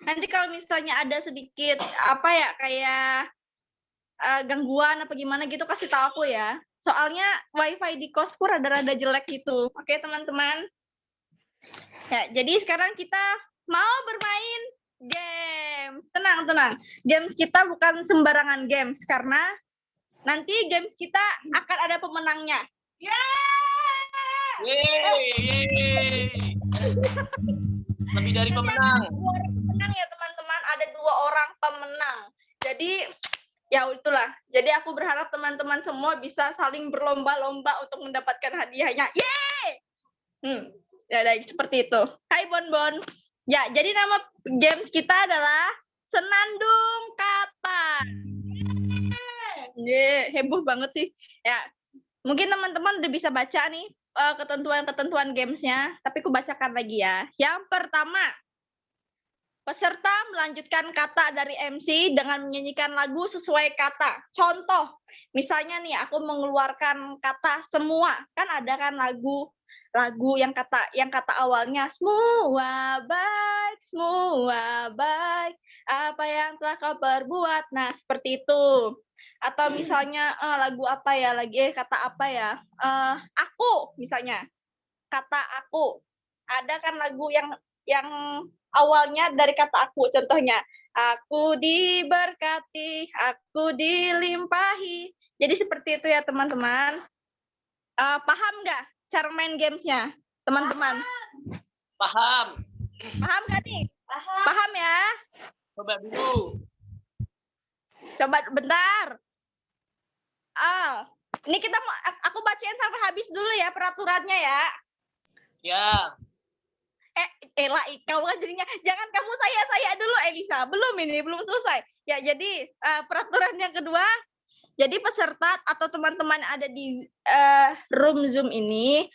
S5: Nanti kalau misalnya ada sedikit kayak gangguan apa gimana gitu kasih tahu aku ya. Soalnya wifi di kosku rada-rada jelek gitu. Oke teman-teman. Ya, jadi sekarang kita mau bermain games. Tenang, tenang. Games kita bukan sembarangan games karena nanti games kita akan ada pemenangnya.
S1: Yeay. Lebih dari pemenang.
S5: Dua orang pemenang ya teman-teman, ada 2 orang pemenang. Jadi ya itulah. Jadi aku berharap teman-teman semua bisa saling berlomba-lomba untuk mendapatkan hadiahnya. Yeay! Ya, seperti itu. Hai Bonbon. Ya, jadi nama games kita adalah Senandung Kata. Heboh banget sih. Ya, mungkin teman-teman udah bisa baca nih ketentuan-ketentuan gamesnya, tapi aku bacakan lagi ya. Yang pertama, peserta melanjutkan kata dari MC dengan menyanyikan lagu sesuai kata. Contoh, misalnya nih aku mengeluarkan kata semua, kan ada kan lagu yang kata awalnya semua baik, apa yang telah kau perbuat. Nah, seperti itu. Atau misalnya lagu apa ya lagi kata apa ya? Aku misalnya. Kata aku. Ada kan lagu yang awalnya dari kata aku, contohnya aku diberkati, aku dilimpahi. Jadi seperti itu ya teman-teman. Paham nggak cara main gamesnya, teman-teman?
S1: Paham.
S5: Paham nggak nih? Paham ya?
S1: Coba dulu.
S5: Coba bentar. Ini aku bacain sampai habis dulu ya peraturannya ya.
S1: Ya.
S5: Ela, kau kan jadinya jangan kamu saya dulu Elisa. Belum selesai. Ya, jadi peraturan yang kedua, jadi peserta atau teman-teman ada di room Zoom ini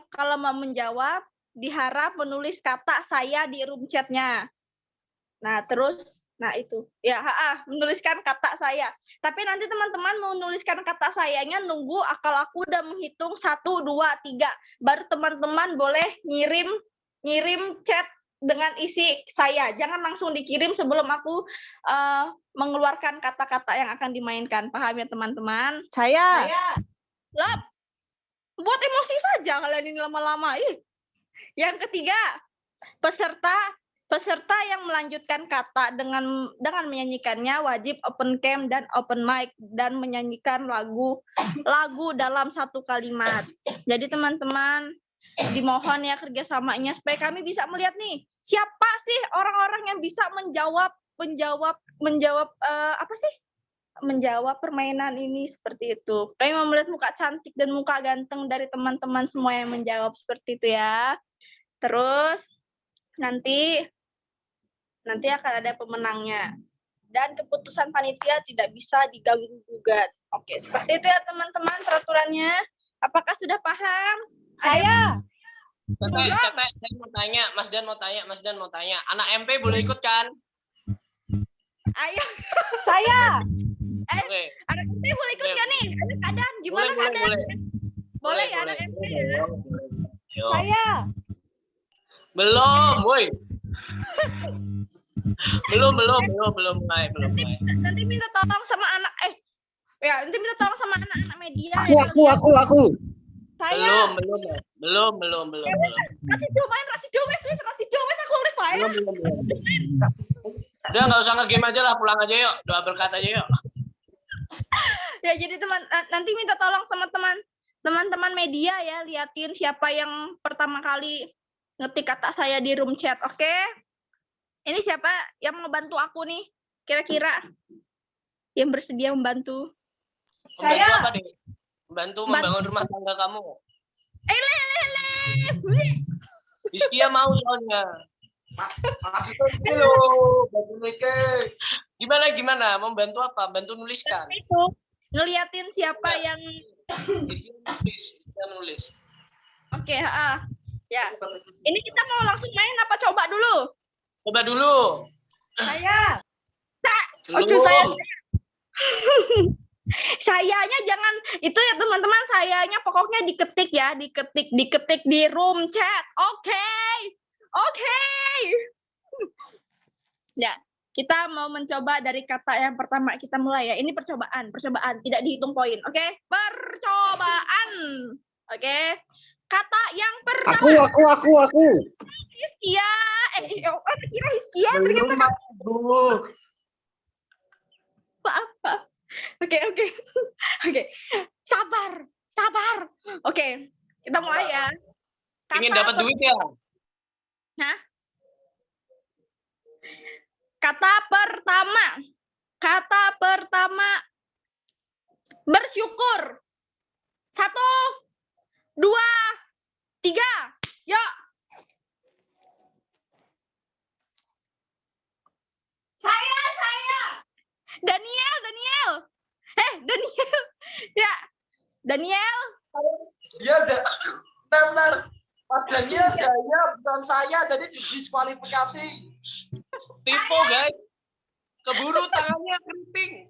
S5: kalau mau menjawab diharap menulis kata saya di room chatnya. Nah, terus itu. Ya, menuliskan kata saya. Tapi nanti teman-teman mau menuliskan kata sayanya nunggu kalau aku udah menghitung 1 2 3 baru teman-teman boleh ngirim chat dengan isi saya. Jangan langsung dikirim sebelum aku mengeluarkan kata-kata yang akan dimainkan. Paham ya teman-teman?
S6: Saya.
S5: Lap. Buat emosi saja kalian ini lama-lama. Yang ketiga, peserta yang melanjutkan kata dengan menyanyikannya wajib open cam dan open mic dan menyanyikan lagu dalam 1 kalimat. Jadi teman-teman dimohon ya kerjasamanya supaya kami bisa melihat nih siapa sih orang-orang yang bisa menjawab permainan ini seperti itu. Kami mau melihat muka cantik dan muka ganteng dari teman-teman semua yang menjawab seperti itu ya. Terus nanti akan ada pemenangnya dan keputusan panitia tidak bisa diganggu gugat. Oke, seperti itu ya teman-teman peraturannya. Apakah sudah paham?
S6: Saya.
S1: Saya mau tanya, Mas Dan mau tanya. Anak MP boleh ikut kan?
S5: Ayo.
S6: Saya.
S1: Oke.
S5: Anak MP boleh ikut nggak nih? Keadaan gimana keadaan? Boleh ya anak MP ya?
S6: Saya.
S1: Belum, boy. belum mulai.
S5: Nanti minta tolong sama nanti minta tolong sama anak-anak media.
S7: Aku.
S6: Saya.
S1: Belum.
S5: Rasido wes aku live ya.
S1: Belum. Udah nggak usah nge-game aja lah, pulang aja yuk. Doa berkat aja yuk.
S5: Ya jadi nanti minta tolong sama teman-teman media ya, liatin siapa yang pertama kali ngetik kata saya di room chat, oke? Ini siapa yang mau bantu aku nih? Kira-kira yang bersedia membantu?
S1: Membantu apa nih? Membantu membangun rumah tangga kamu. Rizkia mau soalnya.
S4: Masih dulu, bantu Nike.
S1: Gimana? Membantu apa? Bantu nuliskan.
S5: Itu ngeliatin siapa yang
S1: Rizkia nulis.
S5: Oke, ya. Ini kita mau langsung main apa coba dulu?
S1: Coba dulu.
S6: Saya.
S5: Saya. Sayanya jangan itu ya teman-teman, sayanya pokoknya diketik di room chat. Oke. Ya, kita mau mencoba dari kata yang pertama, kita mulai ya. Ini percobaan, tidak dihitung poin. Oke? Percobaan. Oke. Kata yang pertama.
S6: Aku.
S5: Hizkia. Kira Hizkia
S4: Belum,
S5: ternyata
S4: Bu.
S5: apa? Oke. Sabar. Oke, kita mulai ya.
S1: Ingin dapat duit ya?
S5: Kata pertama. Bersyukur. 1, 2, 3. Yuk. Saya. Daniel. Ya. Daniel.
S4: Ya, benar. Mas Daniel saya bukan saya, jadi didiskualifikasi.
S1: Tipu guys. Keburu tangannya keriting.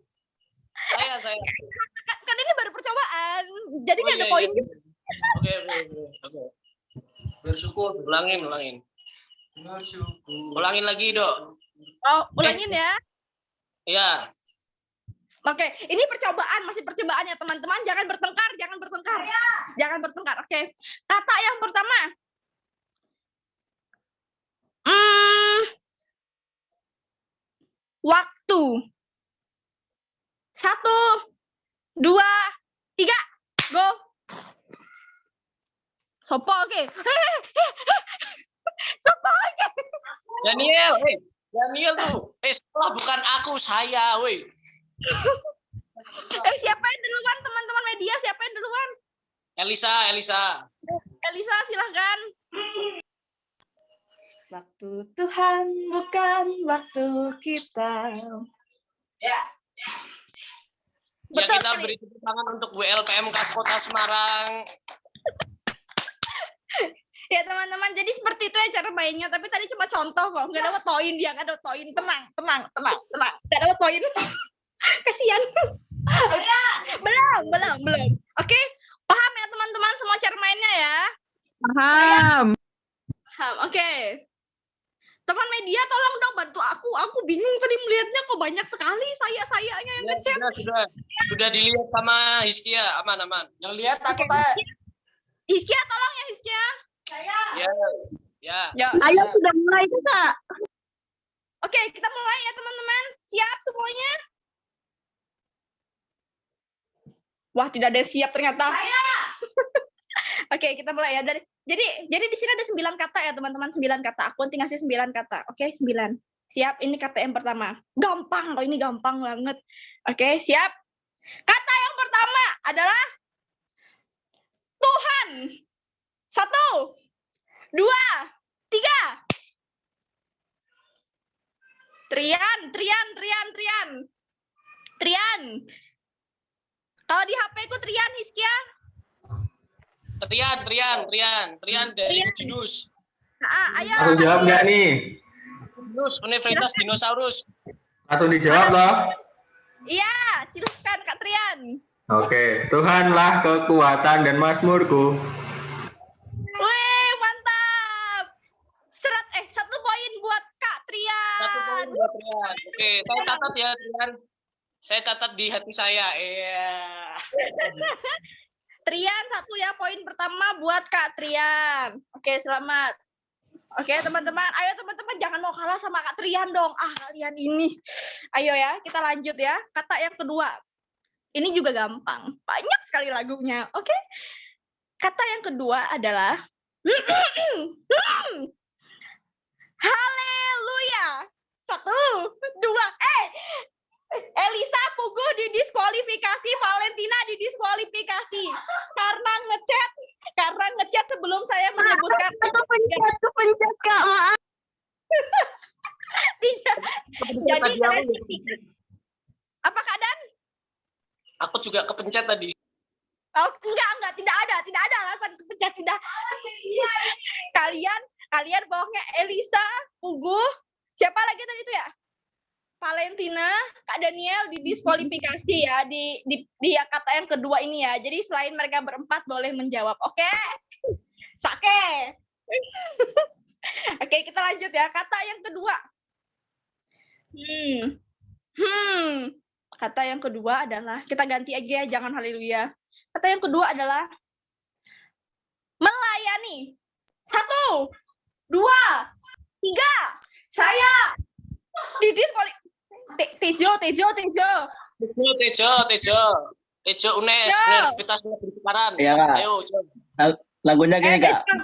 S1: Saya.
S5: Kan ini baru percobaan. Jadi nggak ada
S1: iya,
S5: poin.
S1: iya. Oke. Bersyukur. Ulangin. Ulangin lagi, Dok.
S5: Oh, ulangin ya.
S1: Iya.
S5: Oke, ini percobaan, masih percobaan ya teman-teman. Jangan bertengkar. Jangan bertengkar. Oke. Kata yang pertama. Waktu. 1, 2, 3. Go. Sopo oke. Sopo oke.
S1: Daniel tuh. Salah bukan aku, saya, woi.
S5: Siapa yang duluan teman-teman media? Siapa yang duluan?
S1: Elisa.
S5: Elisa silahkan.
S6: Waktu Tuhan bukan waktu kita.
S1: Ya,
S5: Betul
S1: kita
S5: sekali.
S1: beri tepuk tangan untuk WLPMK Kota Semarang.
S5: Ya teman-teman, jadi seperti itu ya cara mainnya. Tapi tadi cuma contoh kok, nggak dapat poin dia, nggak dapat poin. Tenang. Nggak dapat poin. Kasihan. Belum. Oke, paham ya teman-teman semua cara mainnya ya? Paham. Oke. Teman media tolong dong bantu aku. Aku bingung tadi melihatnya kok banyak sekali sayanya yang ngechat.
S1: Sudah dilihat sama Hizkia, aman.
S4: Yang lihat aku teh.
S5: Hizkia tolong ya Hizkia.
S1: Ya.
S5: Ayo sudah mulai Kak. Oke, kita mulai ya teman-teman. Siap semuanya? Wah, tidak ada yang siap ternyata. Oke, kita mulai ya. Jadi di sini ada 9 kata ya teman-teman, 9 kata. Aku nanti ngasih 9 kata. Oke, 9. Siap, ini kata yang pertama. Gampang, ini gampang banget. Oke, siap. Kata yang pertama adalah Tuhan. 1, 2, 3. Trian. Kalau di HP ku Trian, Hizkia.
S1: Trian dari Ujinus.
S5: Ayo.
S7: Langsung jawab nggak nih?
S1: Universitas Dinosaurus.
S7: Langsung dijawab loh.
S5: Iya, silakan Kak Trian.
S7: Oke, Tuhanlah kekuatan dan mazmurku.
S5: Wih, mantap. 1 poin buat Kak Trian.
S1: 1 poin buat Trian. Oke, saya catat ya Trian. Saya catat di hati saya. Iya.
S5: Trian 1 ya, poin pertama buat Kak Trian. Oke, selamat. Oke, teman-teman. Ayo teman-teman jangan mau kalah sama Kak Trian dong. Kalian ini. Ayo ya, kita lanjut ya. Kata yang kedua. Ini juga gampang. Banyak sekali lagunya. Oke. Kata yang kedua adalah haleluya. 1, 2. Elisa Pugu didiskualifikasi, Valentina didiskualifikasi karena ngechat sebelum saya menyebutkan. Kepencet Kak, maaf. Tidak. Jadi apa keadaan?
S1: Aku juga kepencet tadi.
S5: Oh, enggak, tidak ada alasan kepencet, tidak. Kalian bohongnya. Elisa Pugu, siapa lagi tadi itu ya? Valentina, Kak Daniel didiskualifikasi ya di kata yang kedua ini ya. Jadi selain mereka berempat boleh menjawab. Oke? Sake. Oke, kita lanjut ya. Kata yang kedua. Kata yang kedua adalah, kita ganti aja ya, jangan haleluya. Kata yang kedua adalah melayani. Nurayani. 1, 2, 3.
S6: Saya.
S5: Didis Tejo.
S1: Tejo UNES,
S5: Yo.
S1: Universitas Berkejaran.
S8: Iya, Kak.
S1: Ayo, Jo.
S8: Lagunya gini, Kak.
S5: Bang.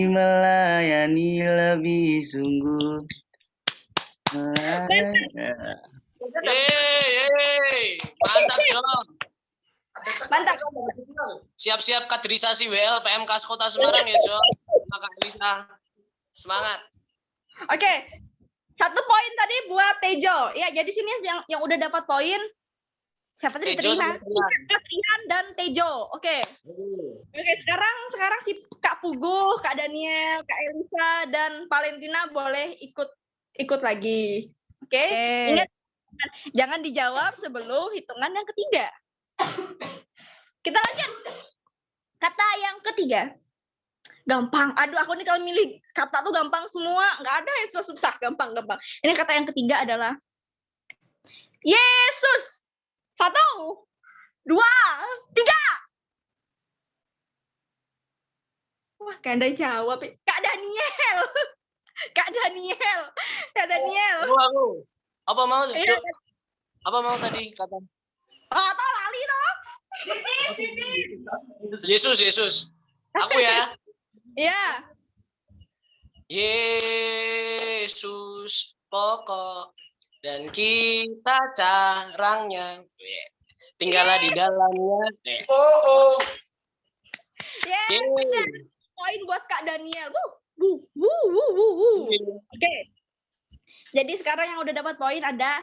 S8: Melayani lebih sungguh.
S1: Yeay. Mantap, Jo.
S5: Mantap.
S1: Siap-siap kaderisasi WL PMK Kota Semarang ya, Jo. Kak Elisa. Semangat.
S5: Oke. 1 poin tadi buat Tejo. Ya, jadi sini yang udah dapat poin siapa tadi
S1: Tejo
S5: terima?
S1: sama Trian.
S5: Trian dan Tejo. Oke. Oke, sekarang si Kak Pugu, Kak Daniel, Kak Elisa dan Valentina boleh ikut lagi. Oke. Ingat jangan dijawab sebelum hitungan yang ketiga. Kita lanjut. Kata yang ketiga. Gampang. Aduh, aku nih kalau milih kata tuh gampang semua. Nggak ada yang susah. Gampang. Ini kata yang ketiga adalah Yesus. 1, 2, 3. Wah, kayak ada yang jawab. Kak Daniel. Kak Daniel.
S1: Aku. Apa mau,
S5: Iya.
S1: Jo? Apa mau tadi kata?
S5: Oh, tau lali toh.
S1: Yesus. Aku ya.
S5: Iya.
S1: Yesus pokok dan kita carangnya. Tinggallah di dalamnya.
S5: Yeay. Poin buat Kak Daniel. Oke. Jadi sekarang yang udah dapat poin ada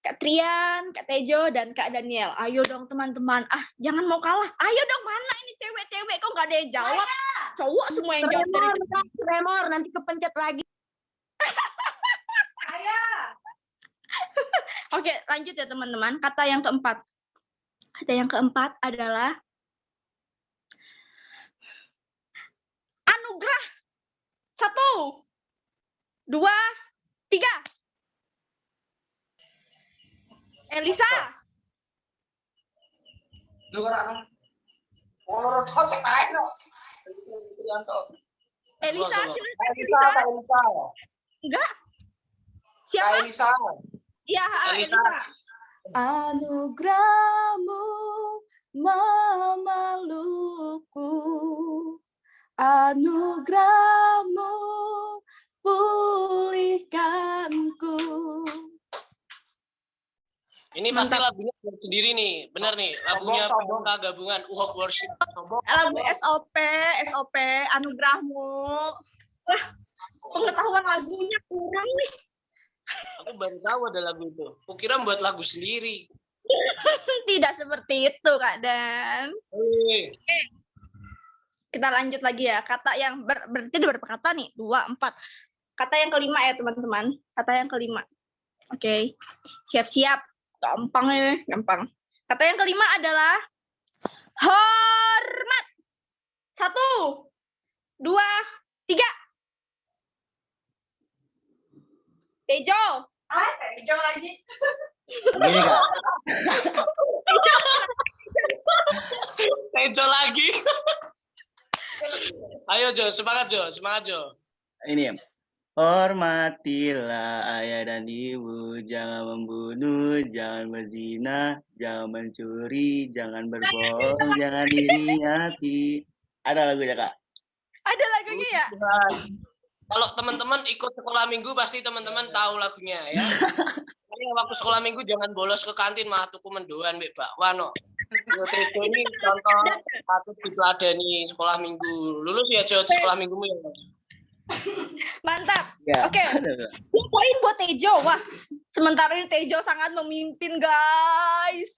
S5: Kak Trian, Kak Tejo, dan Kak Daniel. Ayo dong teman-teman. Jangan mau kalah. Ayo dong, mana ini cewek-cewek kok nggak ada yang jawab? Cowok semua yang jawab dari
S9: Tremor, nanti kepencet lagi.
S5: Oke, lanjut ya teman-teman. Kata yang keempat adalah anugerah. 1, 2, 3. Elisa. Elisa, silakan Elisa. Enggak. Siapa?
S4: Elisa.
S5: Iya,
S1: Elisa.
S5: Elisa.
S6: Anugerahmu memelukku, anugerahmu pulihkanku.
S1: Ini pasti lagunya sendiri nih, bener nih. Lagunya
S4: Sombong.
S1: PMK gabungan UHOP Worship.
S6: Lagu SOP, anugerahmu.
S5: Pengetahuan lagunya kurang nih.
S1: Aku baru tahu ada lagu itu. Kukira buat lagu sendiri.
S5: Tidak seperti itu, Kak Dan. Kita lanjut lagi ya. Kata yang berarti ada berapa kata nih? 2, 4. Kata yang kelima ya, teman-teman. Kata yang kelima. Oke. Siap-siap. Gampang ya, gampang. Kata yang kelima adalah hormat. 1, 2, 3. Tejo.
S6: Tejo lagi.
S8: Gini, Kak.
S1: Tejo lagi. Ayo Jo, semangat Jo.
S8: Ini ya. Hormatilah ayah dan ibu, jangan membunuh, jangan berzina, jangan mencuri, jangan berbohong, jangan iri hati. Ada lagunya, Kak?
S5: Ada lagunya ya?
S1: Kalau teman-teman ikut sekolah minggu pasti teman-teman tahu lagunya ya. Makanya waktu sekolah minggu jangan bolos ke kantin malah tuku mendoan mbek bakwan no. Tejo ini contoh patut diteladani sekolah minggu. Lulus ya Jo sekolah minggumu ya.
S5: Mantap.
S8: Ya.
S5: Oke. Ini poin buat Tejo. Wah, sementara ini Tejo sangat memimpin, guys.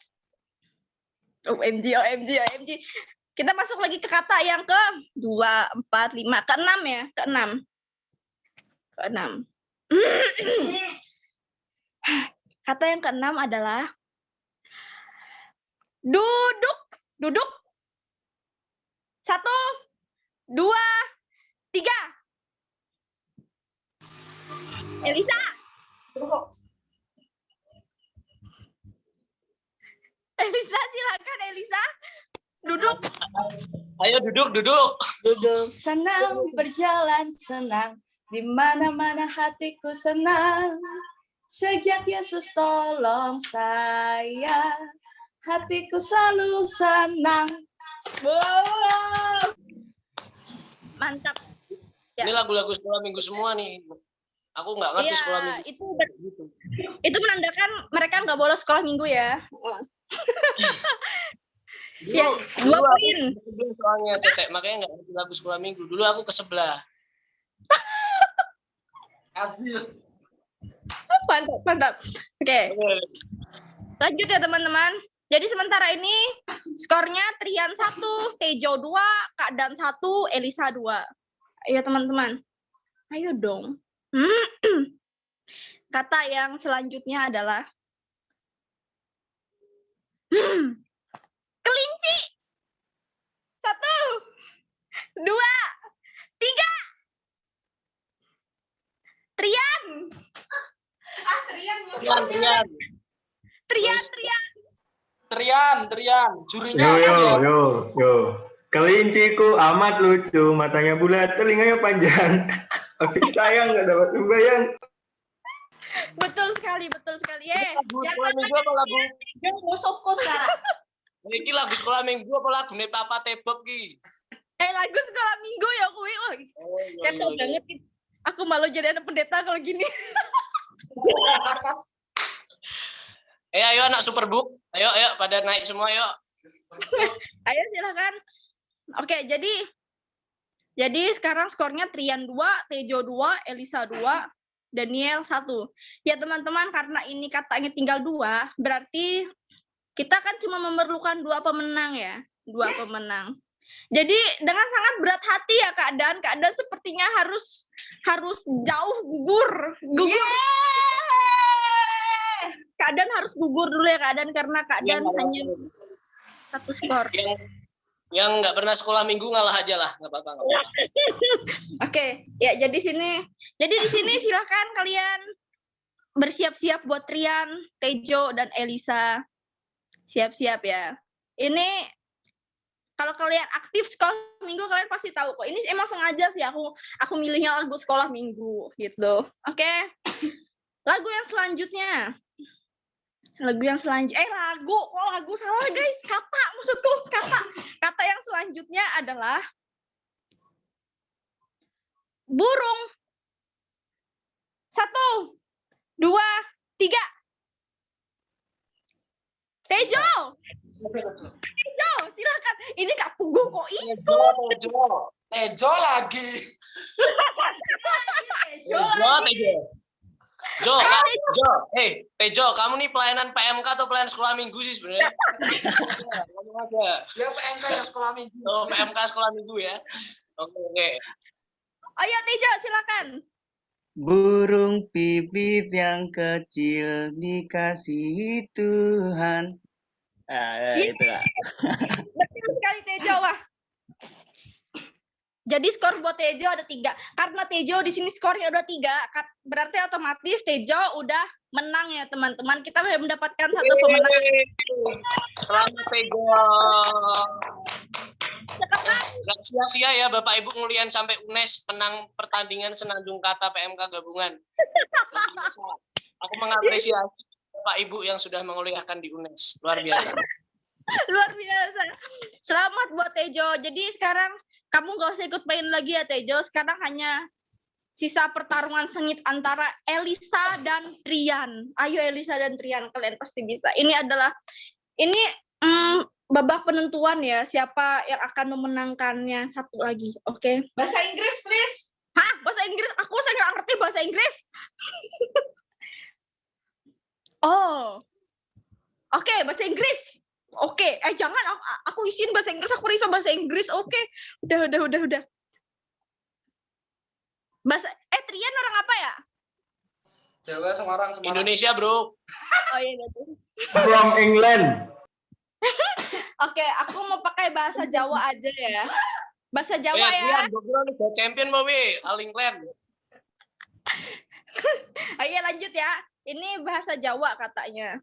S5: OMG. Kita masuk lagi ke kata yang ke 2, 4, 5, ke-6 ya. Ke-6. Kata yang ke-6 adalah duduk. 1, 2, 3. Elisa. Elisa, silakan Elisa. Duduk.
S1: Ayo duduk, duduk.
S6: Duduk senang, berjalan senang, di mana-mana hatiku senang. Sejak Yesus tolong saya, hatiku selalu senang.
S5: Wow. Mantap. Ya.
S1: Ini lagu-lagu sekolah minggu semua nih. Aku nggak ngerti
S5: Iya,
S1: sekolah minggu.
S5: itu menandakan mereka nggak bolos sekolah minggu ya. Ya, 2 poin.
S1: Soalnya cetek, makanya nggak ngerti lagu sekolah minggu. Dulu aku ke sebelah.
S5: Mantap, mantap. Oke. Lanjut ya teman-teman. Jadi sementara ini skornya Trian 1, Tejo 2, Kak Dan 1, Elisa 2. Ayo teman-teman. Ayo dong. Kata yang selanjutnya adalah kelinci. 1, 2, 3. Trian.
S4: Trian, jurinya
S7: Yo,
S4: apa
S7: yo,
S4: ya?
S7: yo. Kelinciku amat lucu, matanya bulat, telinganya panjang. Tapi sayang nggak dapat membayang.
S5: Betul sekali, betul sekali.
S1: Lagu sekolah minggu apa lagu?
S5: Musuhku sekarang.
S1: Ini lagu sekolah minggu apa lagu nih Papa Tebop ki?
S5: Lagu sekolah minggu ya kuwi. Kata banget. Aku malu jadi anak pendeta kalau gini.
S1: Ayo anak Superbook. Ayo pada naik semua yuk.
S5: Ayo silakan. Oke, jadi sekarang skornya Trian 2, Tejo 2, Elisa 2, Daniel 1. Ya teman-teman, karena ini katanya tinggal 2, berarti kita kan cuma memerlukan 2 pemenang ya. 2 pemenang. Jadi dengan sangat berat hati ya keadaan sepertinya harus jauh gugur. Keadaan harus gugur dulu ya karena keadaan hanya 1 skor.
S1: Yang nggak pernah sekolah minggu ngalah aja lah, nggak apa-apa.
S5: Oke, ya jadi di sini silakan kalian bersiap-siap buat Trian, Tejo dan Elisa. Siap-siap ya. Ini kalau kalian aktif sekolah minggu kalian pasti tahu kok. Ini emang sengaja sih aku milihnya lagu sekolah minggu gitu. Oke. Lagu yang selanjutnya. Lagu salah guys. Kata yang selanjutnya adalah burung. 1, 2, 3. Tejo, silakan. Ini Kak Pugu kok ikut.
S4: Tejo lagi.
S1: Tejo, kamu nih pelayanan PMK atau pelayanan sekolah minggu sih sebenarnya?
S4: Ya PMK ya sekolah minggu.
S1: Oh, PMK sekolah minggu ya. Oke.
S5: Ayo Tejo, silakan.
S8: Burung pipit yang kecil dikasihi Tuhan. Itu lah.
S5: Betul sekali Tejo, wah. Jadi skor buat Tejo ada 3. Karena Tejo di sini skornya udah 3, berarti otomatis Tejo udah menang ya teman-teman. Kita sudah mendapatkan 1 pemenang.
S1: Selamat Tejo. Gak sia-sia ya Bapak Ibu ngulian sampai UNES menang pertandingan senandung kata PMK gabungan. Aku mengapresiasi Bapak Ibu yang sudah menguliahkan di UNES. Luar biasa.
S5: Luar biasa. Selamat buat Tejo. Jadi sekarang kamu gak usah ikut main lagi ya Tejo. Sekarang hanya sisa pertarungan sengit antara Elisa dan Trian. Ayo Elisa dan Trian, kalian pasti bisa. Ini babak penentuan ya, siapa yang akan memenangkannya satu lagi. Oke.
S6: Bahasa Inggris, please.
S5: Hah? Bahasa Inggris? Aku nggak ngerti bahasa Inggris. Oh. Oke, bahasa Inggris. Oke. Jangan aku isiin bahasa Inggris, aku risau bahasa Inggris. Oke. Udah. Trian orang apa ya?
S4: Jawa, Semarang.
S1: Indonesia, Bro.
S5: Oh iya gitu.
S7: From England.
S5: Oke, aku mau pakai bahasa Jawa aja ya. Bahasa Jawa ya.
S1: Champion Bobby, All England.
S5: Ayo lanjut ya. Ini bahasa Jawa katanya.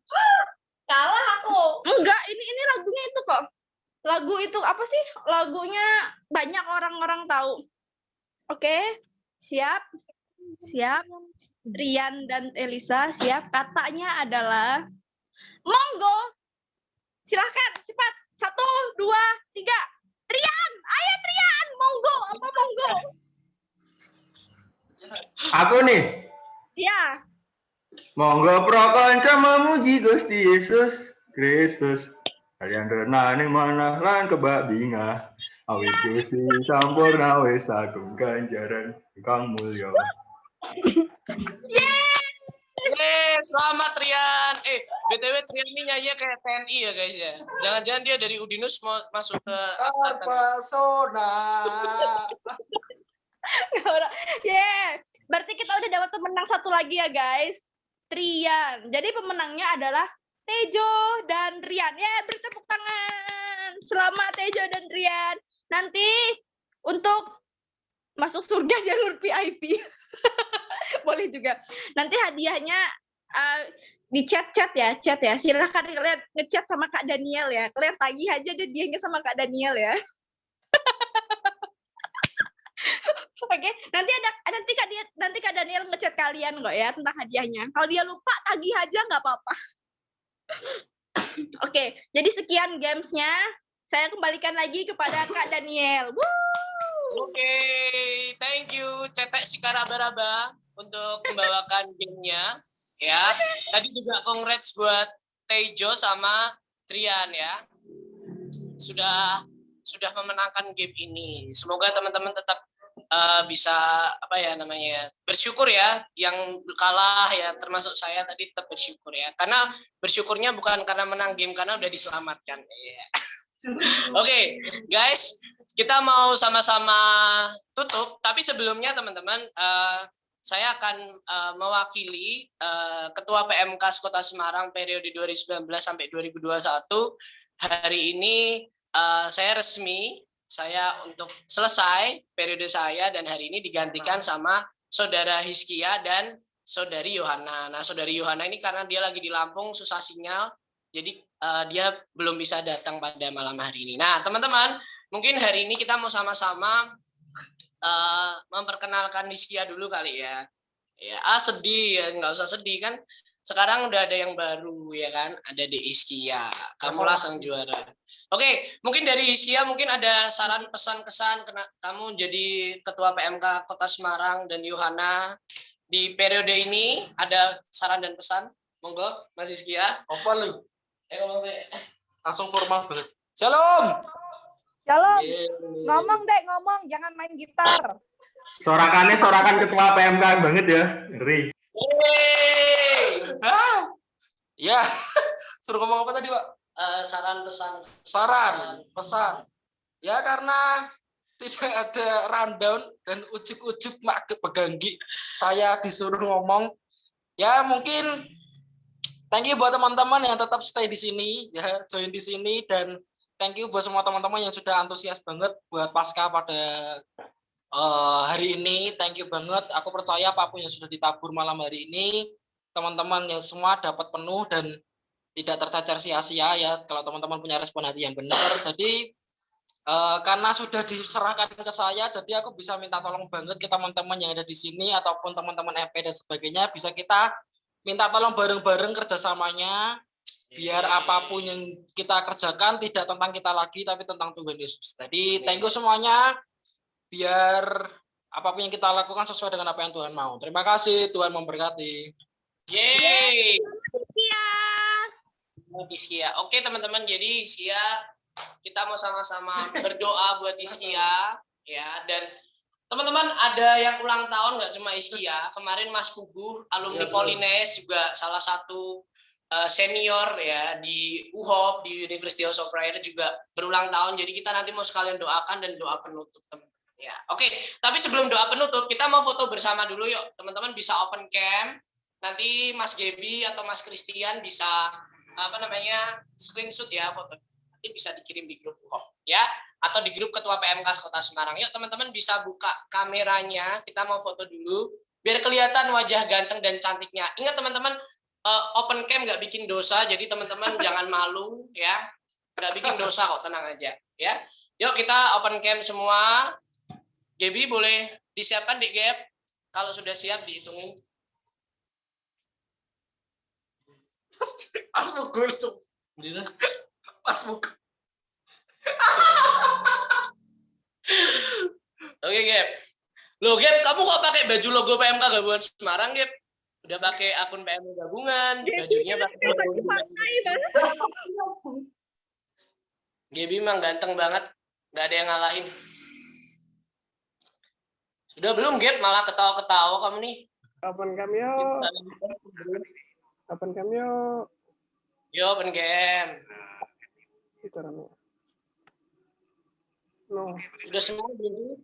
S6: Kalah aku.
S5: Enggak, ini lagunya itu kok. lagu itu apa sih? Lagunya banyak orang-orang tahu. Oke, siap? Siap. Rian dan Elisa siap. Katanya adalah monggo. Silahkan, cepat. 1, 2, 3. Trian, ayo Trian, monggo. Apa monggo?
S7: Aku nih.
S5: Ya.
S7: Monggo pro konco memuji Gusti Yesus Kristus. Kalian renang ning manah lan kebak bingah. Awit Gusti sampurna wis agung ganjaran kang mulya.
S1: Selamat Rian. BTW Rian ini nyanyi kayak TNI ya guys ya. Jangan-jangan dia dari Udinus mau masuk ke
S4: Pesona.
S5: Berarti kita udah dapat pemenang satu lagi ya guys. Trian. Jadi pemenangnya adalah Tejo dan Rian. Bertepuk tangan. Selamat Tejo dan Rian. Nanti untuk masuk surga jalur VIP. Boleh juga. Nanti hadiahnya di chat ya. Silahkan kalian ngechat sama Kak Daniel ya. Kalian tagih aja deh dia sama Kak Daniel ya. Oke, nanti Kak Daniel ngechat kalian kok ya tentang hadiahnya. Kalau dia lupa tagih aja nggak apa-apa. Oke, jadi sekian gamesnya. Saya kembalikan lagi kepada Kak Daniel.
S1: Oke, thank you Cetek Sikaraba-raba untuk membawakan gamenya. Ya, tadi juga congrats buat Tejo sama Trian ya. Sudah memenangkan game ini. Semoga teman-teman tetap bisa bersyukur ya, yang kalah ya termasuk saya tadi tetap bersyukur ya, karena bersyukurnya bukan karena menang game, karena udah diselamatkan. Oke, guys, kita mau sama-sama tutup, tapi sebelumnya teman-teman saya akan mewakili Ketua PMK Kota Semarang periode 2019 sampai 2021. Hari ini saya untuk selesai periode saya, dan hari ini digantikan sama Saudara Hizkia dan Saudari Yohana. Nah, Saudari Yohana ini karena dia lagi di Lampung susah sinyal, jadi dia belum bisa datang pada malam hari ini. Nah, teman-teman, mungkin hari ini kita mau sama-sama memperkenalkan Hizkia dulu kali ya. Sedih ya, nggak usah sedih kan. Sekarang udah ada yang baru ya kan, ada di Hizkia. Kamulah sang juara. Oke, mungkin dari Hizkia mungkin ada saran, pesan, kesan kamu jadi Ketua PMK Kota Semarang dan Yohana di periode ini, ada saran dan pesan? Monggo, Mas Hizkia.
S4: Apa lu?
S1: Langsung formal banget.
S4: Shalom.
S6: Ngomong, jangan main gitar.
S7: Sorakan ketua PMK banget ya. Ngeri.
S4: Ya, suruh ngomong apa tadi, Pak?
S1: Saran, pesan.
S4: Ya, karena tidak ada rundown dan ujuk-ujuk mak peganggi, saya disuruh ngomong. Ya, mungkin thank you buat teman-teman yang tetap stay di sini, ya, join di sini, dan thank you buat semua teman-teman yang sudah antusias banget buat pasca pada hari ini. Thank you banget. Aku percaya apapun yang sudah ditabur malam hari ini, teman-teman yang semua dapat penuh dan tidak tercacar sia-sia ya, kalau teman-teman punya respon hati yang benar. Jadi karena sudah diserahkan ke saya, jadi aku bisa minta tolong banget ke teman-teman yang ada di sini ataupun teman-teman EP dan sebagainya, bisa kita minta tolong bareng-bareng kerjasamanya, biar apapun yang kita kerjakan tidak tentang kita lagi, tapi tentang Tuhan Yesus. Jadi thank you semuanya, biar apapun yang kita lakukan sesuai dengan apa yang Tuhan mau. Terima kasih, Tuhan memberkati.
S1: Yeay. Hizkia. Oke teman-teman, jadi Hizkia kita mau sama-sama berdoa buat Hizkia ya, dan teman-teman ada yang ulang tahun nggak cuma Hizkia, kemarin Mas Puguh alumni Polines juga salah satu senior ya di UHOP di University House of Prayer juga berulang tahun, jadi kita nanti mau sekalian doakan dan doa penutup teman-teman ya. Oke, tapi sebelum doa penutup kita mau foto bersama dulu yuk teman-teman, bisa open cam, nanti Mas Gebi atau Mas Christian bisa screenshot ya foto, nanti bisa dikirim di grup UHOP ya, atau di grup Ketua PMK Kota Semarang. Yuk teman-teman bisa buka kameranya, kita mau foto dulu biar kelihatan wajah ganteng dan cantiknya. Ingat teman-teman, open cam nggak bikin dosa, jadi teman-teman jangan malu ya. Nggak bikin dosa kok, tenang aja. Ya, yuk kita open cam semua. Gaby boleh disiapkan di Gap. Kalau sudah siap dihitungin. Pas mukul, pas mukul. Oke, Gap. Loh, Gap, kamu kok pakai baju logo PMK Gabungan Semarang, Gap? Udah pakai akun PMK Gabungan, bajunya pakai Gaby memang ganteng banget, nggak ada yang ngalahin. Sudah belum, Gap? Malah ketawa-ketawa kamu nih.
S10: Open cam yuk. Open cam yuk.
S1: Yo, open cam.
S10: Itu rame. No.
S1: Sudah semua belum?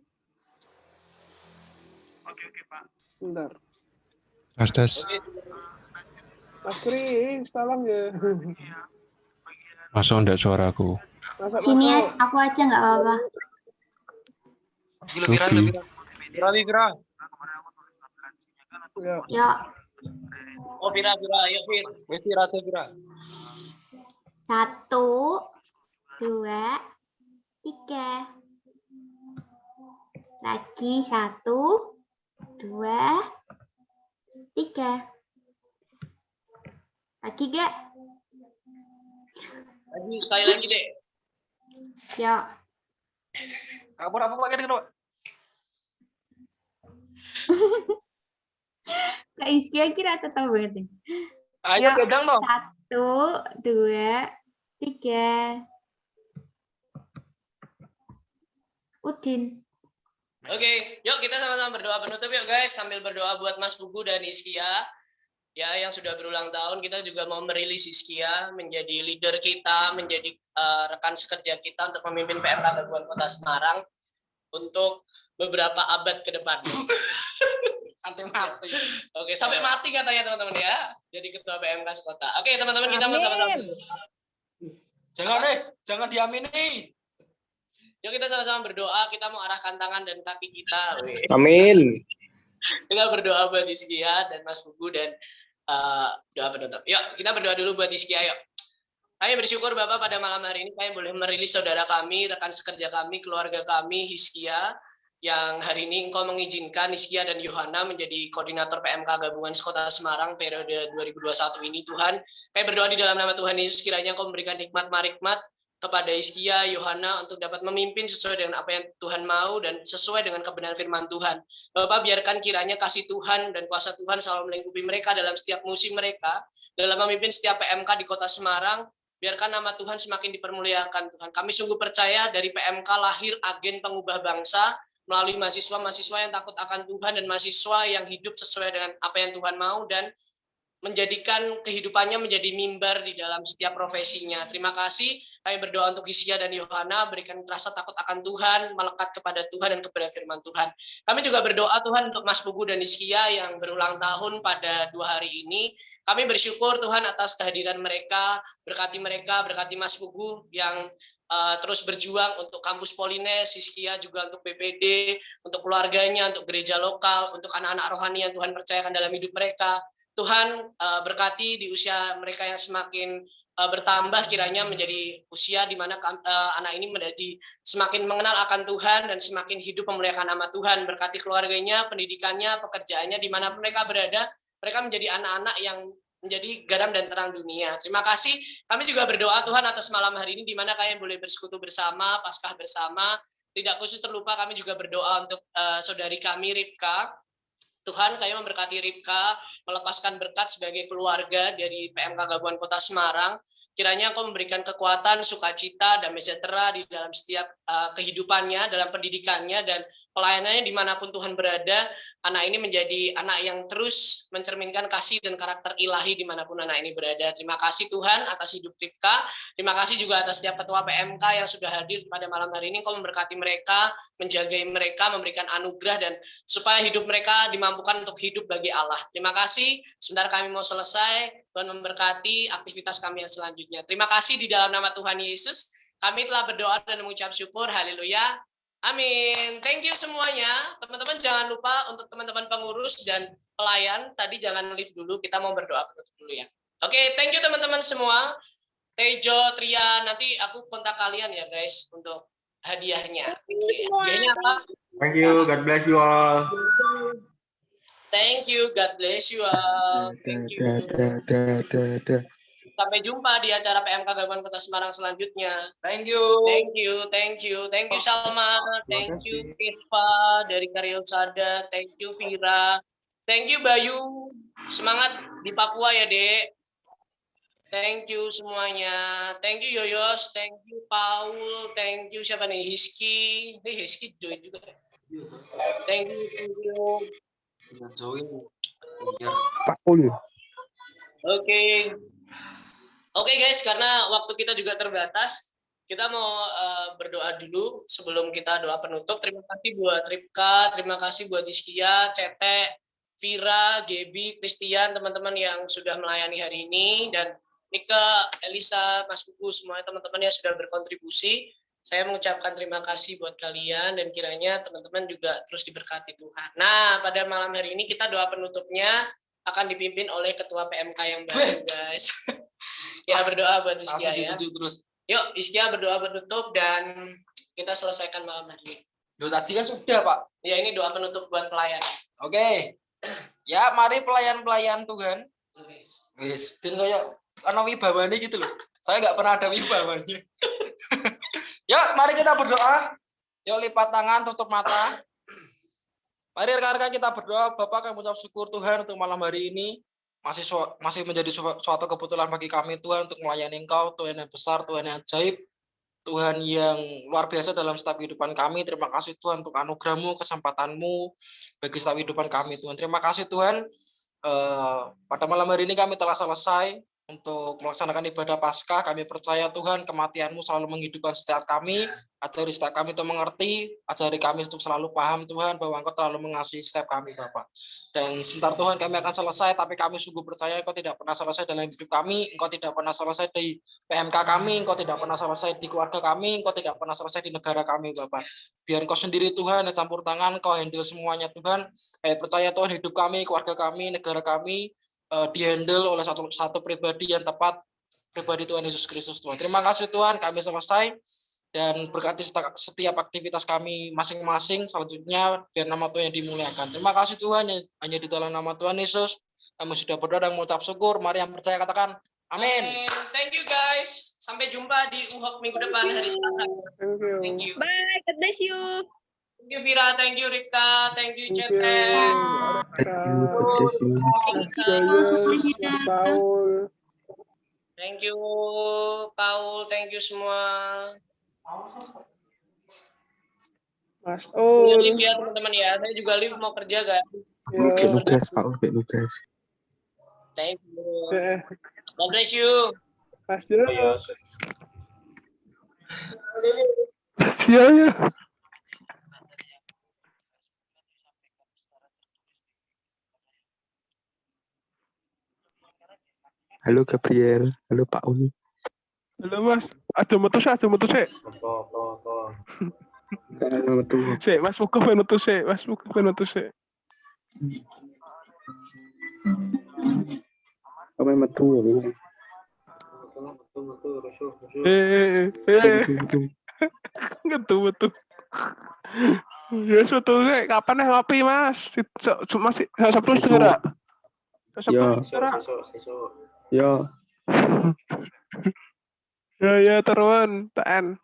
S10: Oke, Pak. Bentar.
S11: Tes.
S10: Mas Kris, tolong ya.
S11: Masuk enggak suaraku?
S9: Sini aku aja nggak apa-apa.
S4: Vira.
S9: Ya.
S1: Oh, Vira, ayo Vira. Vira.
S9: 1, 2, 3. Lagi 1, 2, 3. Lagi gak?
S1: Lagi sekali lagi deh.
S9: Ya.
S4: Apa pakai itu?
S9: Kak Iskia kira tahu banget nih.
S4: Ayo pegang dong.
S9: 1, 2, 3. Udin.
S1: Oke, yuk kita sama-sama berdoa penutup yuk guys, sambil berdoa buat Mas Pugu dan Iskia ya yang sudah berulang tahun. Kita juga mau merilis Iskia menjadi leader kita, menjadi rekan sekerja kita untuk memimpin PMK Gabungan Kota Semarang untuk beberapa abad ke depan. Sampai mati. Oke, sampai mati katanya teman-teman ya. Jadi ketua PMK sekota. Oke, teman-teman kita mau sama-sama.
S4: Jangan diamini.
S1: Yuk kita sama-sama berdoa, kita mau arahkan tangan dan kaki kita.
S3: Amin.
S1: Kita berdoa buat Iskia dan Mas Pugu dan doa penutup. Yuk, kita berdoa dulu buat Iskia, yuk. Kami bersyukur Bapak pada malam hari ini kami boleh merilis saudara kami, rekan sekerja kami, keluarga kami, Hiskia, yang hari ini Engkau mengizinkan Hiskia dan Yohana menjadi koordinator PMK Gabungan Sekota Semarang periode 2021 ini, Tuhan. Kami berdoa di dalam nama Tuhan Yesus, kiranya Engkau memberikan hikmat marikmat kepada Hiskia, Yohana untuk dapat memimpin sesuai dengan apa yang Tuhan mau dan sesuai dengan kebenaran firman Tuhan. Bapak, biarkan kiranya kasih Tuhan dan kuasa Tuhan selalu melingkupi mereka dalam setiap musim mereka, dalam memimpin setiap PMK di Kota Semarang. Biarkan nama Tuhan semakin dipermuliakan, Tuhan. Kami sungguh percaya dari PMK lahir agen pengubah bangsa melalui mahasiswa-mahasiswa yang takut akan Tuhan dan mahasiswa yang hidup sesuai dengan apa yang Tuhan mau dan menjadikan kehidupannya menjadi mimbar di dalam setiap profesinya. Terima kasih. Kami berdoa untuk Hiskia dan Yohana, berikan rasa takut akan Tuhan, melekat kepada Tuhan dan kepada firman Tuhan. Kami juga berdoa Tuhan untuk Mas Pugu dan Hiskia yang berulang tahun pada 2 hari ini. Kami bersyukur Tuhan atas kehadiran mereka, berkati Mas Pugu yang terus berjuang untuk kampus Polines, Hiskia juga untuk BPD, untuk keluarganya, untuk gereja lokal, untuk anak-anak rohani yang Tuhan percayakan dalam hidup mereka. Tuhan berkati di usia mereka yang semakin bertambah, kiranya menjadi usia di mana anak ini menjadi semakin mengenal akan Tuhan dan semakin hidup memuliakan nama Tuhan. Berkati keluarganya, pendidikannya, pekerjaannya, dimanapun mereka berada, mereka menjadi anak-anak yang menjadi garam dan terang dunia. Terima kasih. Kami juga berdoa Tuhan atas malam hari ini di mana kalian boleh bersekutu bersama, Paskah bersama. Tidak khusus terlupa kami juga berdoa untuk saudari kami Ripka. Tuhan, kami memberkati Ripka, melepaskan berkat sebagai keluarga dari PMK Gabungan Kota Semarang. Kiranya Engkau memberikan kekuatan, sukacita, damai sejahtera di dalam setiap kehidupannya, dalam pendidikannya, dan pelayanannya dimanapun Tuhan berada. Anak ini menjadi anak yang terus mencerminkan kasih dan karakter ilahi dimanapun anak ini berada. Terima kasih Tuhan atas hidup Ripka. Terima kasih juga atas setiap ketua PMK yang sudah hadir pada malam hari ini. Engkau memberkati mereka, menjagai mereka, memberikan anugerah, dan supaya hidup mereka dimampukan untuk hidup bagi Allah. Terima kasih. Sebentar kami mau selesai. Tuhan memberkati aktivitas kami yang selanjutnya. Terima kasih di dalam nama Tuhan Yesus. Kami telah berdoa dan mengucap syukur. Haleluya. Amin. Thank you semuanya. Teman-teman jangan lupa untuk teman-teman pengurus dan pelayan. Tadi jangan leave dulu. Kita mau berdoa penutup dulu ya. Oke, thank you teman-teman semua. Tejo, Trian, nanti aku kontak kalian ya guys untuk hadiahnya. Oke, hadiahnya apa?
S7: Thank you. God bless you all.
S1: Thank you, God bless you all. Thank you. Sampai jumpa di acara PMK Gabungan Kota Semarang selanjutnya.
S4: Thank you.
S1: Thank you, thank you, thank you Salma, thank you Kispa dari Karya Usada, thank you Vira, thank you Bayu, semangat di Papua ya Dek. Thank you semuanya, thank you Yoyos, thank you Paul, thank you siapa nih Hiski, Hiski join juga. Thank you.
S4: Join.
S7: Paul.
S1: Oke guys, karena waktu kita juga terbatas, kita mau berdoa dulu sebelum kita doa penutup. Terima kasih buat Ripka, terima kasih buat Iskia, Cete, Vira, Gebi, Christian, teman-teman yang sudah melayani hari ini, dan Nika, Elisa, Mas Kuku, semuanya teman-teman yang sudah berkontribusi. Saya mengucapkan terima kasih buat kalian dan kiranya teman-teman juga terus diberkati Tuhan. Nah, pada malam hari ini kita doa penutupnya akan dipimpin oleh Ketua PMK yang baru, guys. Ya, berdoa buat Iskia ya. Yuk, Iskia berdoa penutup dan kita selesaikan malam hari ini.
S4: Doa tadi kan sudah, Pak.
S1: Ya, ini doa penutup buat pelayan.
S4: Oke. Ya, mari pelayan-pelayan Tuhan. Wis, ben koyo ana wibawanya gitu loh. Saya nggak pernah ada wibawanya. Yuk, mari kita berdoa. Yuk, lipat tangan, tutup mata. Mari rekan-rekan kita berdoa. Bapak, kami mengucap syukur Tuhan untuk malam hari ini. Masih menjadi suatu kebetulan bagi kami Tuhan untuk melayani Engkau, Tuhan yang besar, Tuhan yang ajaib, Tuhan yang luar biasa dalam setiap kehidupan kami. Terima kasih Tuhan untuk anugerah-Mu, kesempatan-Mu bagi setiap kehidupan kami Tuhan. Terima kasih Tuhan. Pada malam hari ini kami telah selesai untuk melaksanakan ibadah Paskah. Kami percaya Tuhan kematian-Mu selalu menghidupkan setiap kami. Ajari setiap kami untuk mengerti, ajari kami untuk selalu paham Tuhan bahwa Engkau terlalu mengasihi setiap kami Bapak. Dan sebentar Tuhan kami akan selesai, tapi kami sungguh percaya Engkau tidak pernah selesai dalam hidup kami, Engkau tidak pernah selesai di PMK kami, Engkau tidak pernah selesai di keluarga kami, Engkau tidak pernah selesai di negara kami Bapak. Biar Engkau sendiri Tuhan yang campur tangan, Engkau handle semuanya Tuhan. Kami percaya Tuhan hidup kami, keluarga kami, negara kami dihandle oleh satu pribadi yang tepat, pribadi Tuhan Yesus Kristus Tuhan. Terima kasih Tuhan, kami selesai. Dan berkati setiap aktivitas kami masing-masing. Selanjutnya biar nama Tuhan yang dimuliakan. Terima kasih Tuhan, hanya di dalam nama Tuhan Yesus kami sudah berdoa dan mengucap syukur. Mari yang percaya katakan amin.
S1: Thank you guys, sampai jumpa di UHOK minggu depan hari Selasa. Thank you.
S5: Bye, God bless you.
S1: Thank you Vira, thank you Rika, thank you Cete. Thank you Paul, thank you semua.
S10: Mas
S1: Live ya teman-teman ya, saya juga live mau kerja guys.
S3: Oke Lukas, Pak Oke Lukas.
S1: Thank you. God bless you.
S10: Mas ya.
S3: Halo Gabriel, halo Pak Uni.
S10: Halo Mas, aja metu sik. Sik, Mas buka penutup sik,
S3: Apa metu?
S10: Metu. Ya metu sik, kapan ngopi Mas? Masih Sabtu segera.
S3: Ya.
S10: Ya terus, TN.